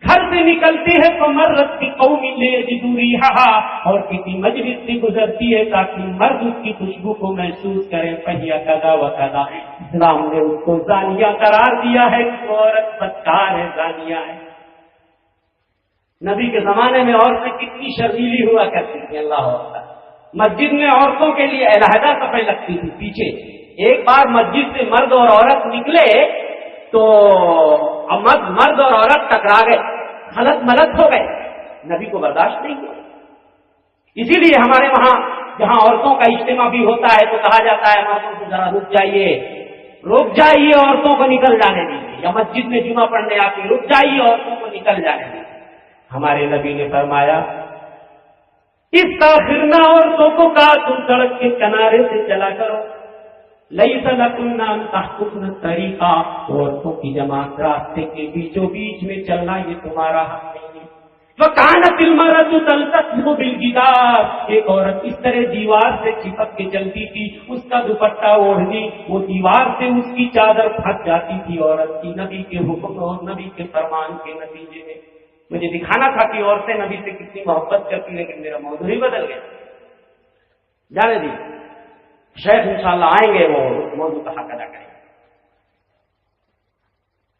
C: گھر سے نکلتی ہے تو مرت کی قومی لے جدوری اور کسی مجلس سے گزرتی ہے تاکہ مرد اس کی خوشبو کو محسوس کرے. پہیا کدا و کدا. اسلام نے اس کو زانیہ قرار دیا ہے. عورت بدکار ہے، زانیہ ہے. نبی کے زمانے میں عورتیں کتنی شرمیلی ہوا کرتی تھی. اللہ اکبر. مسجد میں عورتوں کے لیے علیحدہ صفیں لگتی تھی پیچھے. ایک بار مسجد سے مرد اور عورت نکلے تو مرد اور عورت ٹکرا گئے، غلط ملت ہو گئے. نبی کو برداشت نہیں ہوا. اسی لیے ہمارے وہاں جہاں عورتوں کا اجتماع بھی ہوتا ہے تو کہا جاتا ہے مردوں کو ذرا رک جائیے عورتوں کو نکل جانے دیجیے. یا مسجد میں جمعہ پڑھنے آتی رک جائیے عورتوں کو نکل جانے دیجیے. ہمارے نبی نے فرمایا اس تاخرنا عورتوں کو کہا تم سڑک کے کنارے سے چلا کرو. لَيْسَ لَكُنَّ أَن تَحْكُمْنَ الطَّرِيقَ. عورتوں کی جماعت راستے کے بیچوں بیچ میں چلنا یہ تمہارا حق نہیں ہے. وَكَانَتِ الْمَرْأَةُ تَلْتَصِمُ بِالْجِدَارِ. ایک عورت اس طرح دیوار سے چپک کے چلتی تھی، اس کا دوپٹہ اوڑھنی وہ دیوار سے اس کی چادر پھٹ جاتی تھی. عورت کی نبی کے حکم اور نبی کے فرمان کے نتیجے میں. مجھے دکھانا تھا کہ عورتیں نبی سے کتنی محبت کرتی، لیکن میرا موضوع ہی بدل گیا. جانے دی شیخ انشاءاللہ آئیں گے، وہ موضوع کا حق ادا کریں گے.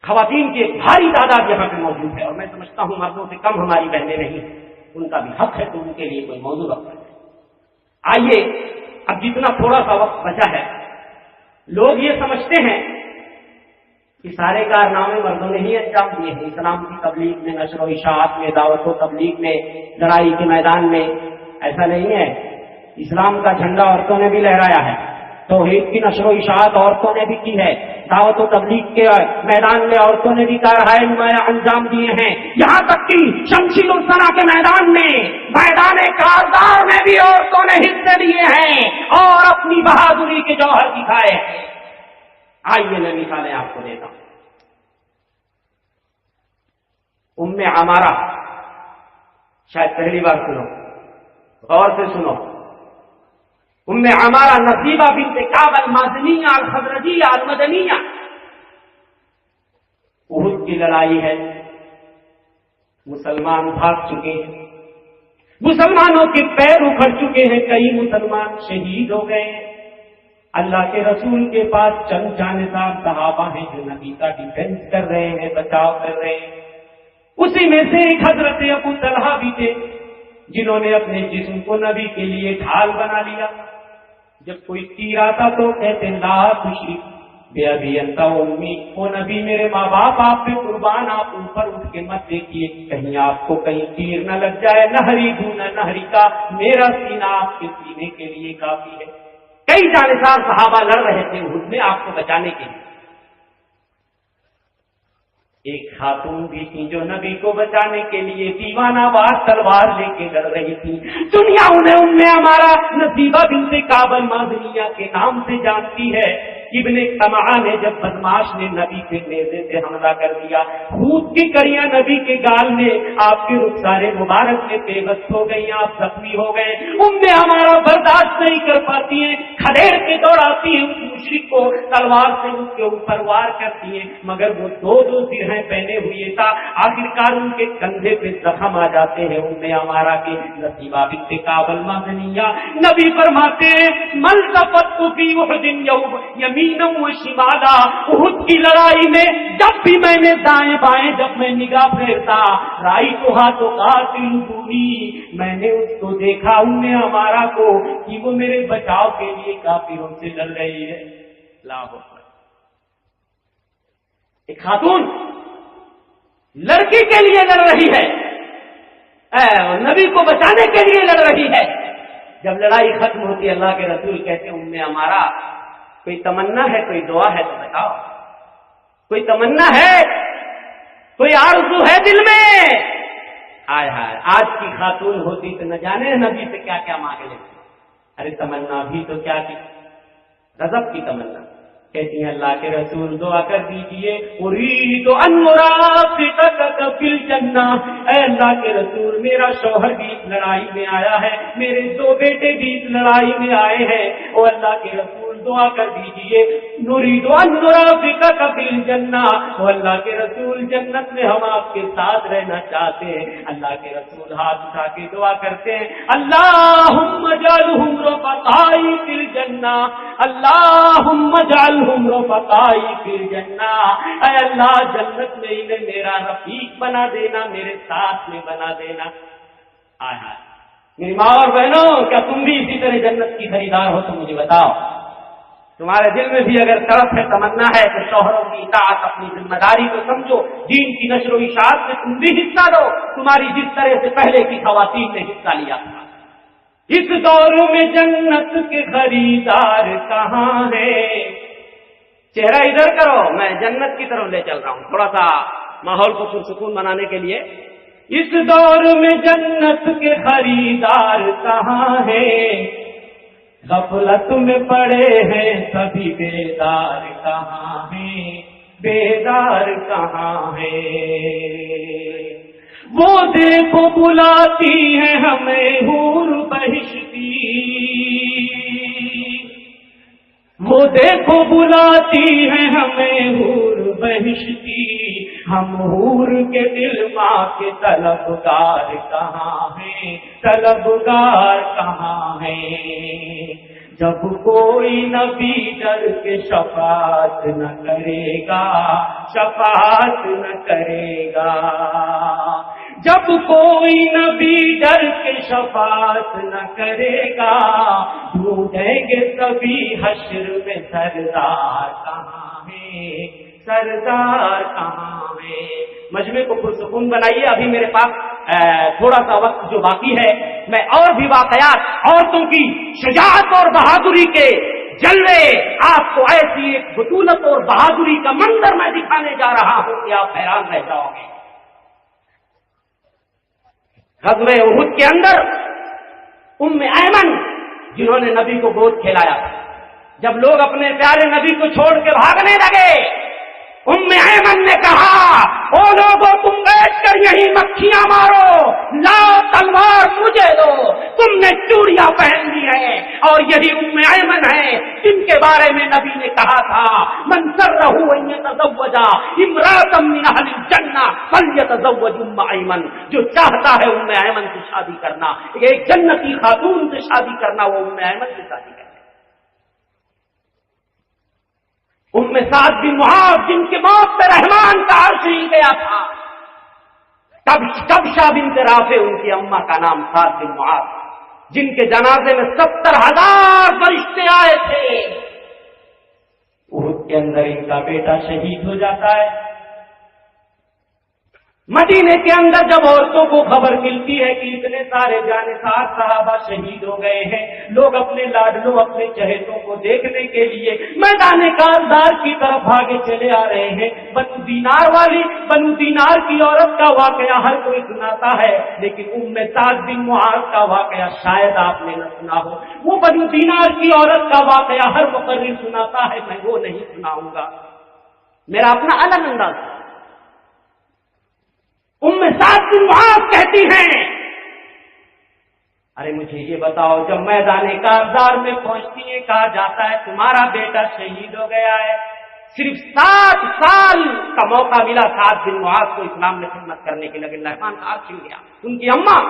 C: خواتین کی بھاری تعداد یہاں پہ موجود ہے اور میں سمجھتا ہوں مردوں سے کم ہماری بہنیں نہیں ہیں. ان کا بھی حق ہے تو ان کے لیے کوئی موضوع رکھنا ہے. آئیے اب جتنا تھوڑا سا وقت بچا ہے، لوگ یہ سمجھتے ہیں کہ سارے کارنامے مردوں نے ہی انجام دیے ہیں. اسلام کی تبلیغ میں، نشر و اشاعت میں، دعوت و تبلیغ میں، لڑائی کے میدان میں. ایسا نہیں ہے. اسلام کا جھنڈا عورتوں نے بھی لہرایا ہے، توحید کی نشر و اشاعت عورتوں نے بھی کی ہے، دعوت و تبلیغ کے میدان میں عورتوں نے بھی کارہائے نمایاں انجام دیے ہیں. یہاں تک کہ شمشیر الصنا کے میدان میں، میدان کارزار میں بھی عورتوں نے حصے لیے ہیں اور اپنی بہادری کے جوہر دکھائے ہیں. آئیے میں مثالیں آپ کو دیتا ہوں. ام عمارہ شاید پہلی بار سنو، غور سے سنو. ام عمارہ نصیبہ بنت کعب المازنیہ الخزرجیہ المدنیہ. احد کی لڑائی ہے، مسلمان بھاگ چکے ہیں، مسلمانوں کے پیر اکھڑ چکے ہیں، کئی مسلمان شہید ہو گئے ہیں. اللہ کے رسول کے پاس چند جانبدار صحابہ ہیں جو نبی کا ڈیفینس کر رہے ہیں، بچاؤ کر رہے ہیں. اسی میں سے ایک حضرت ابو طلحہ بھی تھے جنہوں نے اپنے جسم کو نبی کے لیے ڈھال بنا لیا. جب کوئی تیر آتا تو کہتے لا تشرک بے ابی انت امی. او نبی میرے ماں باپ آپ پہ قربان، آپ اوپر اٹھ کے مت دیکھیے کہیں آپ کو کہیں تیر نہ لگ جائے. نہری دون نہری کا، میرا سینہ آپ کے سینے کے لیے کافی ہے. کئی جانسار صحابہ لڑ رہے تھے احد میں آپ کو بچانے کے لیے. ایک خاتون بھی تھی جو نبی کو بچانے کے لیے دیوانہ وار تلوار لے کے لڑ رہی تھی. دنیا انہیں ام عمارہ نصیبہ بنت کعب المازنیہ کے نام سے جانتی ہے. ابن طمعہ نے جب بدماش نے نبی کے نیزے سے حملہ کر دیا، خون کی کڑیاں نبی کے گال میں، آپ کے رخسار مبارک میں پیوست ہو گئی، آپ زخمی ہو گئے. ام عمارہ برداشت نہیں کر پاتی ہیں، کھڑیڑ کے دوڑاتی ہیں اس مشرک کو، تلوار سے اس کے اوپر وار کرتی ہیں، مگر وہ دو سرہیں پہنے ہوئے تھا. آخرکار ان کے کندھے پہ زخم آ جاتے ہیں ام عمارہ کے. نصیبہ بنت کعب المازنیہ نبی فرماتے ہیں ملتفت فی احد یوم یمین و شمالا. احد کی لڑائی میں جب بھی میں نے دائیں بائیں جب میں نگاہ پھیرتا رائی تو ہاتھوں قاتل دونی، میں نے اس کو دیکھا ام عمارہ کو کہ وہ میرے بچاؤ کے لیے کافروں سے لڑ رہی ہے. اللہ اکبر. ایک خاتون لڑکی کے لیے لڑ رہی ہے، نبی کو بچانے کے لیے لڑ رہی ہے. جب لڑائی ختم ہوتی ہے اللہ کے رسول کہتے ہیں ام عمارہ کوئی تمنا ہے، کوئی دعا ہے تو بتاؤ. کوئی تمنا ہے، کوئی آرزو ہے دل میں؟ آئے ہائے آج کی خاتون ہوتی تو نہ جانے نبی سے کیا کیا مانگ لیتی. ارے تمنا بھی تو کیا کی، غضب کی تمنا. کہتی ہیں اللہ کے رسول دعا کر دیجئے اريد ان ارافقك في الجنہ. اے اللہ کے رسول میرا شوہر بھی اس لڑائی میں آیا ہے، میرے دو بیٹے بھی اس لڑائی میں آئے ہیں. او اللہ کے رسول دعا کر دیجئے نريد ان نرافقك في الجنہ، وہ اللہ کے رسول جنت میں ہم آپ کے ساتھ رہنا چاہتے ہیں۔ اللہ کے رسول ہاتھ اٹھا کے دعا کرتے ہیں، اللہم اجعلہم رفقائی فی الجنہ، اللہم اجعلہم رفقائی فی الجنہ، اے اللہ جنت میں انہیں میرا رفیق بنا دینا، میرے ساتھ میں بنا دینا۔ آیا میری ماں اور بہنوں، کیا تم بھی اسی طرح جنت کی خریدار ہو تو مجھے بتاؤ۔ تمہارے دل میں بھی اگر طرف ہے، تمنا ہے تو شوہروں کی اطاعت اپنی ذمہ داری کو سمجھو، دین کی نشر و اشاعت میں تم بھی حصہ لو، تمہاری جس طرح سے پہلے کی خواتین نے حصہ لیا تھا۔ اس دور میں جنت کے خریدار کہاں ہیں؟ چہرہ ادھر کرو، میں جنت کی طرف لے چل رہا ہوں تھوڑا سا ماحول کو پرسکون بنانے کے لیے۔ اس دور میں جنت کے خریدار کہاں ہیں؟ غفلت میں پڑے ہیں سبھی، بیدار کہاں ہیں؟ بیدار کہاں ہیں؟ وہ دیکھو بلاتی ہیں ہمیں حور بہشتی، وہ دیکھو بلاتی ہیں ہمیں حور بہشتی، ہم حور کے دل ماں کے طلبگار کہاں ہیں؟ طلبگار کہاں ہیں؟ جب کوئی نبی ڈر کے شفاعت نہ کرے گا، شفاعت نہ کرے گا، جب کوئی نبی ڈر کے شفاعت نہ کرے گا، ڈھونڈیں گے سبھی حشر میں سردار کہاں ہے؟ سردار کہاں ہے؟ مجمع کو پرسکون بنائیے، ابھی میرے پاس تھوڑا سا وقت جو باقی ہے، میں اور بھی واقعات عورتوں کی شجاعت اور بہادری کے جلوے، آپ کو ایسی ایک بطولت اور بہادری کا منظر میں دکھانے جا رہا ہوں کہ آپ حیران رہ جاؤ گے۔ غزوہ احد کے اندر ام ایمن، جنہوں نے نبی کو گود کھلایا، جب لوگ اپنے پیارے نبی کو چھوڑ کے بھاگنے لگے، ام ایمن نے کہا، او لوگوں تم بیٹھ کر یہی مکھیاں مارو، لاؤ تلوار مجھے دو، تم نے چوڑیاں پہن لی ہیں، اور یہی ام ایمن ہے جن کے بارے میں نبی نے کہا تھا، من سرہ ان یتزوج امرأۃ من اہل الجنہ فلیتزوج ام ایمن، جو چاہتا ہے ام ایمن سے شادی کرنا، ایک جنتی خاتون سے شادی کرنا، وہ ام ایمن سے شادی کرنا۔ ام سعد بن معاذ، جن کے موت پہ رحمان کا عرش ہل گیا تھا، کبشہ بنت رافع ان کی اماں کا نام سعد بن معاذ، جن کے جنازے میں 70,000 فرشتے آئے تھے۔ احد کے اندر ان کا بیٹا شہید ہو جاتا ہے۔ مدینے کے اندر جب عورتوں کو خبر ملتی ہے کہ اتنے سارے جانثار صحابہ شہید ہو گئے ہیں، لوگ اپنے لاڈلوں، اپنے چہیتوں کو دیکھنے کے لیے میدان کارزار کی طرف آگے چلے آ رہے ہیں۔ بنو دینار کی عورت کا واقعہ ہر کوئی سناتا ہے، لیکن ام سعد بن معاذ کا واقعہ شاید آپ نے نہ سنا ہو۔ وہ بنو دینار کی عورت کا واقعہ ہر مقرر سناتا ہے، میں وہ نہیں سناؤں گا، میرا اپنا الگ انداز ہے۔ ام سعد بن معاذ کہتی ہیں، ارے مجھے یہ بتاؤ، جب میدان کارزار میں پہنچتی ہے، کہا جاتا ہے تمہارا بیٹا شہید ہو گیا ہے، صرف 7 سال کا موقع ملا سعد بن معاذ کو اسلام میں خدمت کرنے کے لیے، رحمان کا عرش ہل گیا۔ ان کی اماں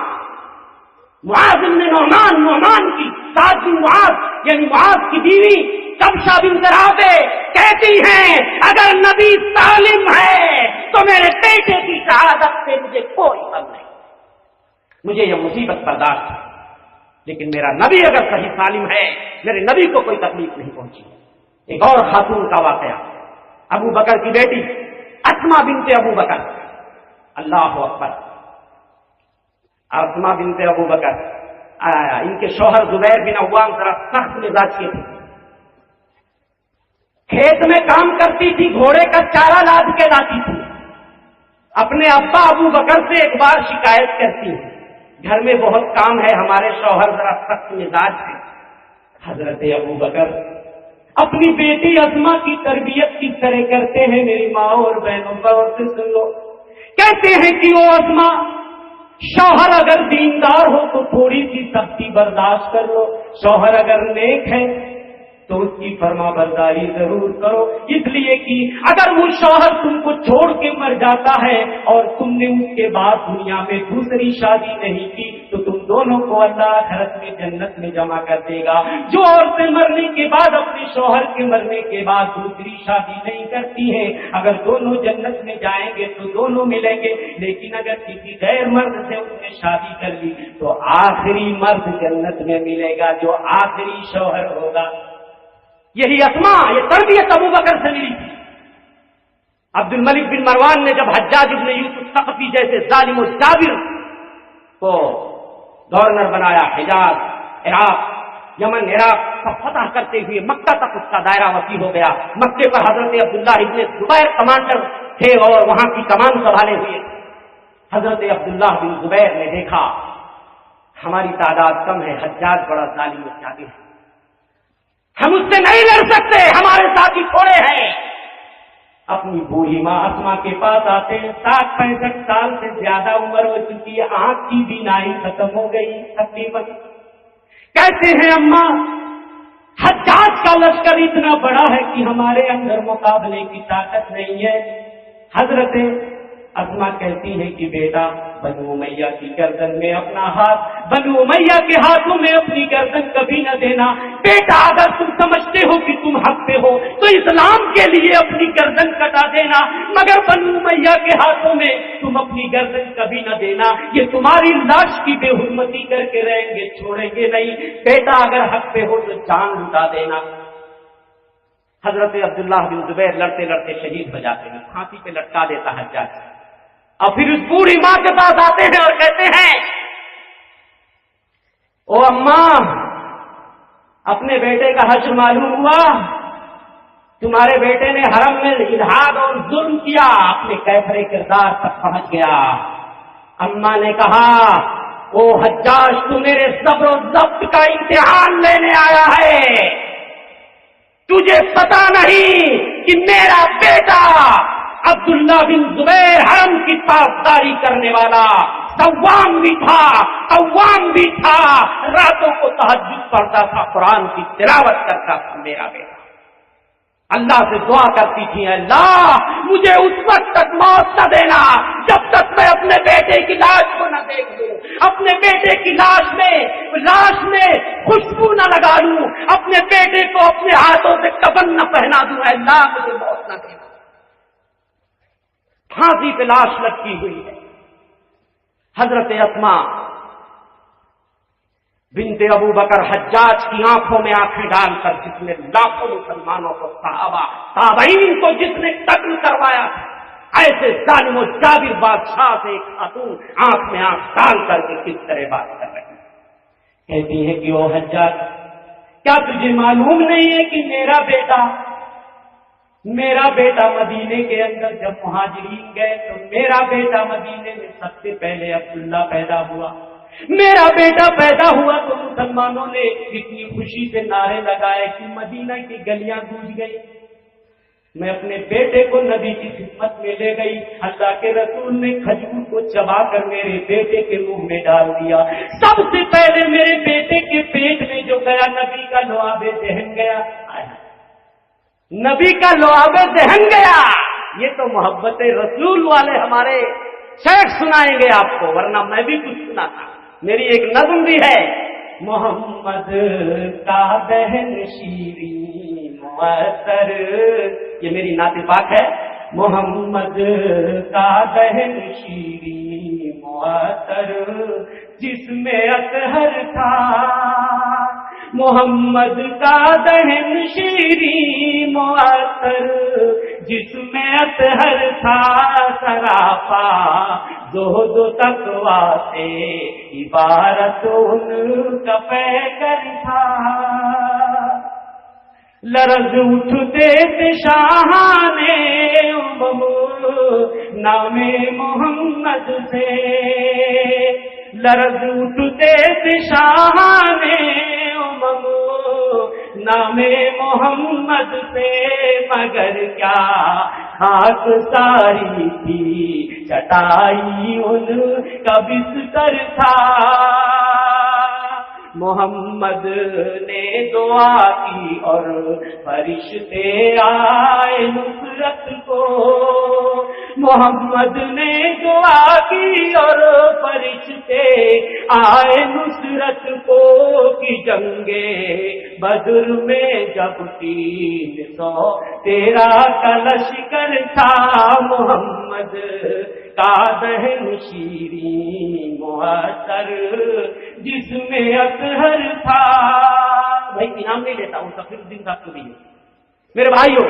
C: معاذ بن نعمان کی، سعد بن معاذ یعنی معاذ کی بیوی کبشہ بنت رافع کہتی ہیں، اگر نبی سالم ہے تو میرے بیٹے کی شہادت سے مجھے کوئی غم نہیں، مجھے یہ مصیبت برداشت ہے، لیکن میرا نبی اگر صحیح سالم ہے، میرے نبی کو کوئی تکلیف نہیں پہنچی۔ ایک اور خاتون کا واقعہ، ابو بکر کی بیٹی اسما بنت ابو بکر، اللہ اکبر، اسما بنت ابو بکر، ان کے شوہر زبیر بن عوام ذرا سخت مزاج کے تھے، کھیت میں کام کرتی تھی، گھوڑے کا چارہ لاد کے لاتی تھی، اپنے ابا ابو بکر سے ایک بار شکایت کرتی ہے، گھر میں بہت کام ہے، ہمارے شوہر ذرا سخت مزاج ہے۔ حضرت ابو بکر اپنی بیٹی اسما کی تربیت کس طرح کرتے ہیں، میری ماں اور بہنوں غور سے سن لو، کہتے ہیں کہ وہ اسما، شوہر اگر دیندار ہو تو تھوڑی سی سختی برداشت کر لو، شوہر اگر نیک ہے تو اس کی فرما برداری ضرور کرو، اس لیے کہ اگر وہ شوہر تم کو چھوڑ کے مر جاتا ہے اور تم نے اس کے بعد دنیا میں دوسری شادی نہیں کی تو تم دونوں کو اللہ آخرت میں جنت میں جمع کر دے گا۔ جو عورتیں مرنے کے بعد اپنے شوہر کے مرنے کے بعد دوسری شادی نہیں کرتی ہے، اگر دونوں جنت میں جائیں گے تو دونوں ملیں گے، لیکن اگر کسی غیر مرد سے اس نے شادی کر لی تو آخری مرد جنت میں ملے گا جو آخری شوہر ہوگا۔ یہی اسماء، یہ تربیت ابوبکر سے ملی تھی۔ عبد الملک بن مروان نے جب حجاج بن یوسف ثقفی جیسے ظالم و جابر کو گورنر بنایا، حجاز، عراق، یمن، عراق سب فتح کرتے ہوئے مکہ تک اس کا دائرہ وسیع ہو گیا۔ مکے پر حضرت عبداللہ ابن زبیر کمانڈر تھے اور وہاں کی کمان سنبھالے ہوئے۔ حضرت عبداللہ بن زبیر نے دیکھا ہماری تعداد کم ہے، حجاج بڑا ظالم و جابر ہے، ہم اس سے نہیں لڑ سکتے، ہمارے ساتھی تھوڑے ہیں۔ اپنی بوڑھی ماں اسما کے پاس آتے ہیں، 60-65 سال سے زیادہ عمر ہو چکی ہے، آنکھ کی بینائی ختم ہو گئی تقریباً۔ کہتے ہیں اماں حجاج کا لشکر اتنا بڑا ہے کہ ہمارے اندر مقابلے کی طاقت نہیں ہے۔ حضرت اسما کہتی ہے کہ بیٹا بنو امیہ کی گردن میں اپنا ہاتھ، بنو امیہ کے ہاتھوں میں اپنی گردن کبھی نہ دینا۔ بیٹا اگر تم سمجھتے ہو کہ تم حق پہ ہو تو اسلام کے لیے اپنی گردن کٹا دینا، مگر بنو امیہ کے ہاتھوں میں تم اپنی گردن کبھی نہ دینا، یہ تمہاری لاش کی بے حرمتی کر کے رہیں گے، چھوڑیں گے نہیں۔ بیٹا اگر حق پہ ہو تو جان لٹا دینا۔ حضرت عبداللہ بن زبیر لڑتے لڑتے شہید ہو جاتے ہیں، پھانسی پہ لٹکا دیتا حجاج، اور پھر اس بوڑھی ماں کے پاس آتے ہیں اور کہتے ہیں او اماں اپنے بیٹے کا حشر معلوم ہوا، تمہارے بیٹے نے حرم میں الحاد اور ظلم کیا، اپنے کیفر کردار تک پہنچ گیا۔ اماں نے کہا او حجاج تو میرے صبر و ضبط کا امتحان لینے آیا ہے، تجھے پتا نہیں کہ میرا بیٹا عبداللہ بن زبیر حرم کی پاسداری کرنے والا صوام بھی تھا، قوام بھی تھا، راتوں کو تہجد پڑھتا تھا، قرآن کی تلاوت کرتا تھا۔ میرا بیٹا اللہ سے دعا کرتی تھی اللہ مجھے اس وقت تک موت نہ دینا جب تک میں اپنے بیٹے کی لاش کو نہ دیکھ لوں، اپنے بیٹے کی لاش میں خوشبو نہ لگا لوں، اپنے بیٹے کو اپنے ہاتھوں سے کفن نہ پہنا دوں، اللہ مجھے موت نہ دینا۔ پھانسی پہ لاش لٹکی ہوئی ہے۔ حضرت اسما بنت ابو بکر حجاج کی آنکھوں میں آنکھیں ڈال کر، جس نے لاکھوں مسلمانوں کو، صحابہ تابعین کو جس نے قتل کروایا، ایسے ظالم و جابر بادشاہ سے ایک خاتون آنکھ میں آنکھ ڈال کر کے کس طرح بات کر رہی ہے۔ کہتی ہے کہ او حجاج کیا تجھے معلوم نہیں ہے کہ میرا بیٹا مدینے کے اندر جب مہاجرین گئے تو میرا بیٹا مدینے میں سب سے پہلے عبداللہ پیدا ہوا۔ میرا بیٹا پیدا ہوا تو مسلمانوں نے اتنی خوشی سے نعرے لگائے کہ مدینہ کی گلیاں گونج گئی۔ میں اپنے بیٹے کو نبی کی خدمت میں لے گئی، اللہ کے رسول نے کھجور کو چبا کر میرے بیٹے کے منہ میں ڈال دیا۔ سب سے پہلے میرے بیٹے کے پیٹ میں جو گیا نبی کا لعاب ذہن گیا، نبی کا لعاب ذہن گیا۔ یہ تو محبت رسول والے ہمارے شیخ سنائیں گے آپ کو، ورنہ میں بھی کچھ سناتا۔ میری ایک نظم بھی ہے، محمد کا دہن شیریں معطر، یہ میری نعت پاک ہے۔ محمد کا دہن شیریں معطر جس میں اطہر تھا، محمد کا دہن شیریں معطر جس میں اطہر تھا، سراپا زہد و تقویٰ سے عبارت ان کا پیکر تھا۔ لرز اٹھتے تھے شاہانے نام محمد سے، لرز اٹھتے تھے شاہانے نام محمد سے، مگر کیا خاک ساری تھی چٹائی ان کا بستر تھا، محمد نے دعا کی اور فرشتے آئے نصرت کو، محمد نے دعا کی اور فرشتے آئے نصرت کو، کی جنگے بدر میں جب 313 کا لشکر تھا، محمد کا دہن شیریں معطر جس میں اطہر تھا۔ بھائی انعام نہیں لیتا ہوں، تقریر الدین صاحب کو بھی ہے۔ میرے بھائیوں،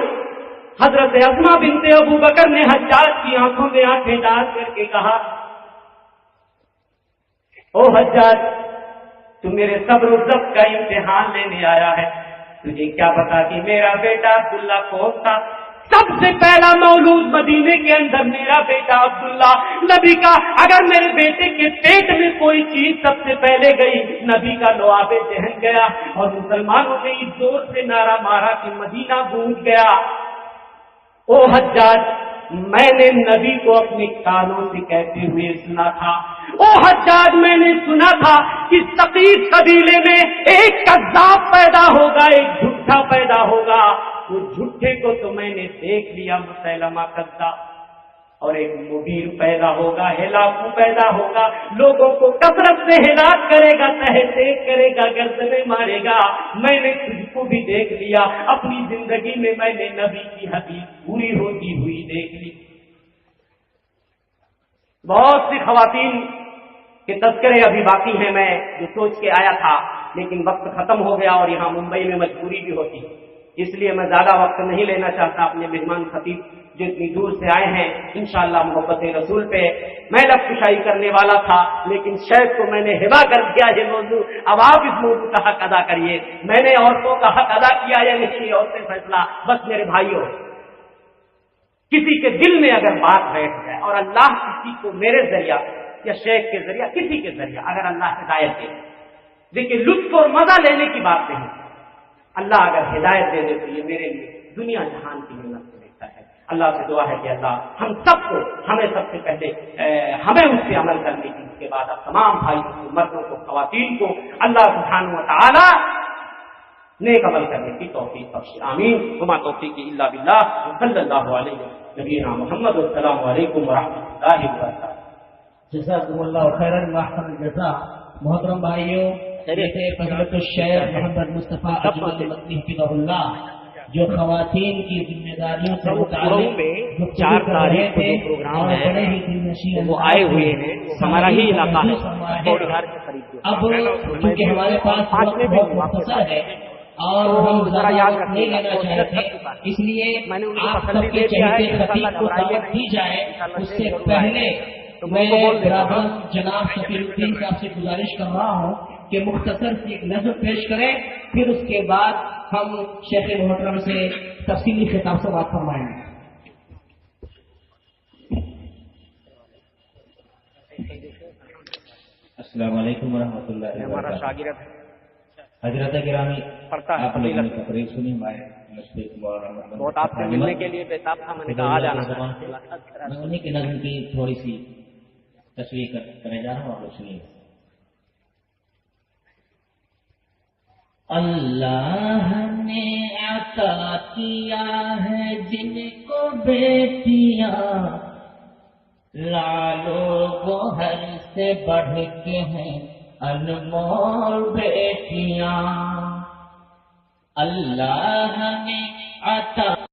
C: حضرت اسما بنت ابو بکر نے حجاج کی آنکھوں میں آنکھیں ڈال کر کے کہا، او حجاج، تو میرے صبر و ضبط کا امتحان لینے آیا ہے، تجھے کیا پتا کہ میرا بیٹا عبداللہ کون تھا؟ سب سے پہلا مولود مدینے کے اندر میرا بیٹا عبداللہ نبی کا، اگر میرے بیٹے کے پیٹ میں کوئی چیز سب سے پہلے گئی، نبی کا لعاب ذہن گیا، اور مسلمانوں نے اس زور سے نعرہ مارا کہ مدینہ گونج گیا۔ او حجاج، میں نے نبی کو اپنے کانوں سے کہتے ہوئے سنا تھا، او حجاج، میں نے سنا تھا کہ ثقیف قبیلے میں ایک کذاب پیدا ہوگا، ایک جھوٹا پیدا ہوگا، اس جھوٹے کو تو میں نے دیکھ لیا، مسیلمہ کذاب، اور ایک مبیر پیدا ہوگا، ہلاکو پیدا ہوگا، لوگوں کو کثرت سے ہلاک کرے گا، تہذیب کرے گا، گردنیں مارے گا۔ میں نے تجھ کو بھی دیکھ لیا، اپنی زندگی میں میں نے نبی کی حدیث پوری ہوتی ہوئی دیکھ لی۔ بہت سی خواتین کے تذکرے ابھی باقی ہیں، میں جو سوچ کے آیا تھا، لیکن وقت ختم ہو گیا اور یہاں ممبئی میں مجبوری بھی ہوتی، اس لیے میں زیادہ وقت نہیں لینا چاہتا۔ اپنے مہمان خطیب جو اتنی دور سے آئے ہیں، انشاءاللہ محبت رسول پہ میں لب کشائی کرنے والا تھا، لیکن شیخ کو میں نے ہبا کر دیا یہ موضوع، اب آپ اس موضوع کا حق ادا کریے۔ میں نے عورتوں کا حق ادا کیا یا نہیں، یہ عورتیں فیصلہ۔ بس میرے بھائیوں، کسی کے دل میں اگر بات بیٹھ جائے اور اللہ کسی کو میرے ذریعہ یا شیخ کے ذریعہ، کسی کے ذریعہ اگر اللہ ہدایت دے، دیکھیے لطف اور مزہ لینے کی بات نہیں، اللہ اگر ہدایت دے دے تو یہ میرے لیے دنیا جہان کی نعمت سے بہتر ہے۔ اللہ سے دعا ہے کہ اللہ ہم سب کو، ہمیں سب سے پہلے ہمیں اس پہ عمل کرنے کی، اس کے بعد اب تمام بھائیوں کو، مردوں کو، خواتین کو اللہ سبحانہ و تعالی نیک عمل کرنے کی توفیق بخشے، آمین۔ وما توفیقی الا باللہ، صلی اللہ علیہ نبینا محمد۔ السلام علیکم ورحمۃ اللہ وبرکاتہ۔
D: جزاکم اللہ خیرا واحسن الجزاء۔ محترم بھائیوں، جیسے فضیلت الشیخ محمد مصطفیٰ اجمل مدنی حفظہ اللہ جو خواتین کی ذمہ داریوں سے متعلق
B: 4 تاریخ کو جو پروگرام ہے وہ آئے ہوئے ہیں، ہمارا ہی علاقہ ہے،
D: اب چونکہ ہمارے پاس بہت مختصر ہے اور ہم ذرا یاد نہیں لینا چاہتے، اس لیے آپ سب کے چہتے خطیب کو دعوت دی جائے، اس سے پہلے میں برابر جناب شفیع الدین صاحب سے گزارش کر رہا ہوں کہ مختصر سی ایک نظر پیش کریں، پھر اس کے بعد ہم شیخ محترم سے تفصیلی خطاب سے بات فرمائیں گے۔
E: السلام علیکم ورحمۃ اللہ
B: ہمارا
E: وبرکاتہ۔
B: شاگرد
E: حضرت گرامی،
B: پڑھتا ہے
E: آپ لوگوں نے تقریر سنی،
B: بہت آپ سے ملنے کے لیے بےتاب تھا، میں نے کہا آ جانا۔
E: میں انہیں کی نظم کی تھوڑی سی تصویر کرنے جا رہا ہوں، آپ لوگ سنیے۔ اللہ نے عطا کیا ہے جن کو بیٹیاں، لالو گوہر سے بڑھ کے ہیں انمول بیٹیاں، اللہ نے عطا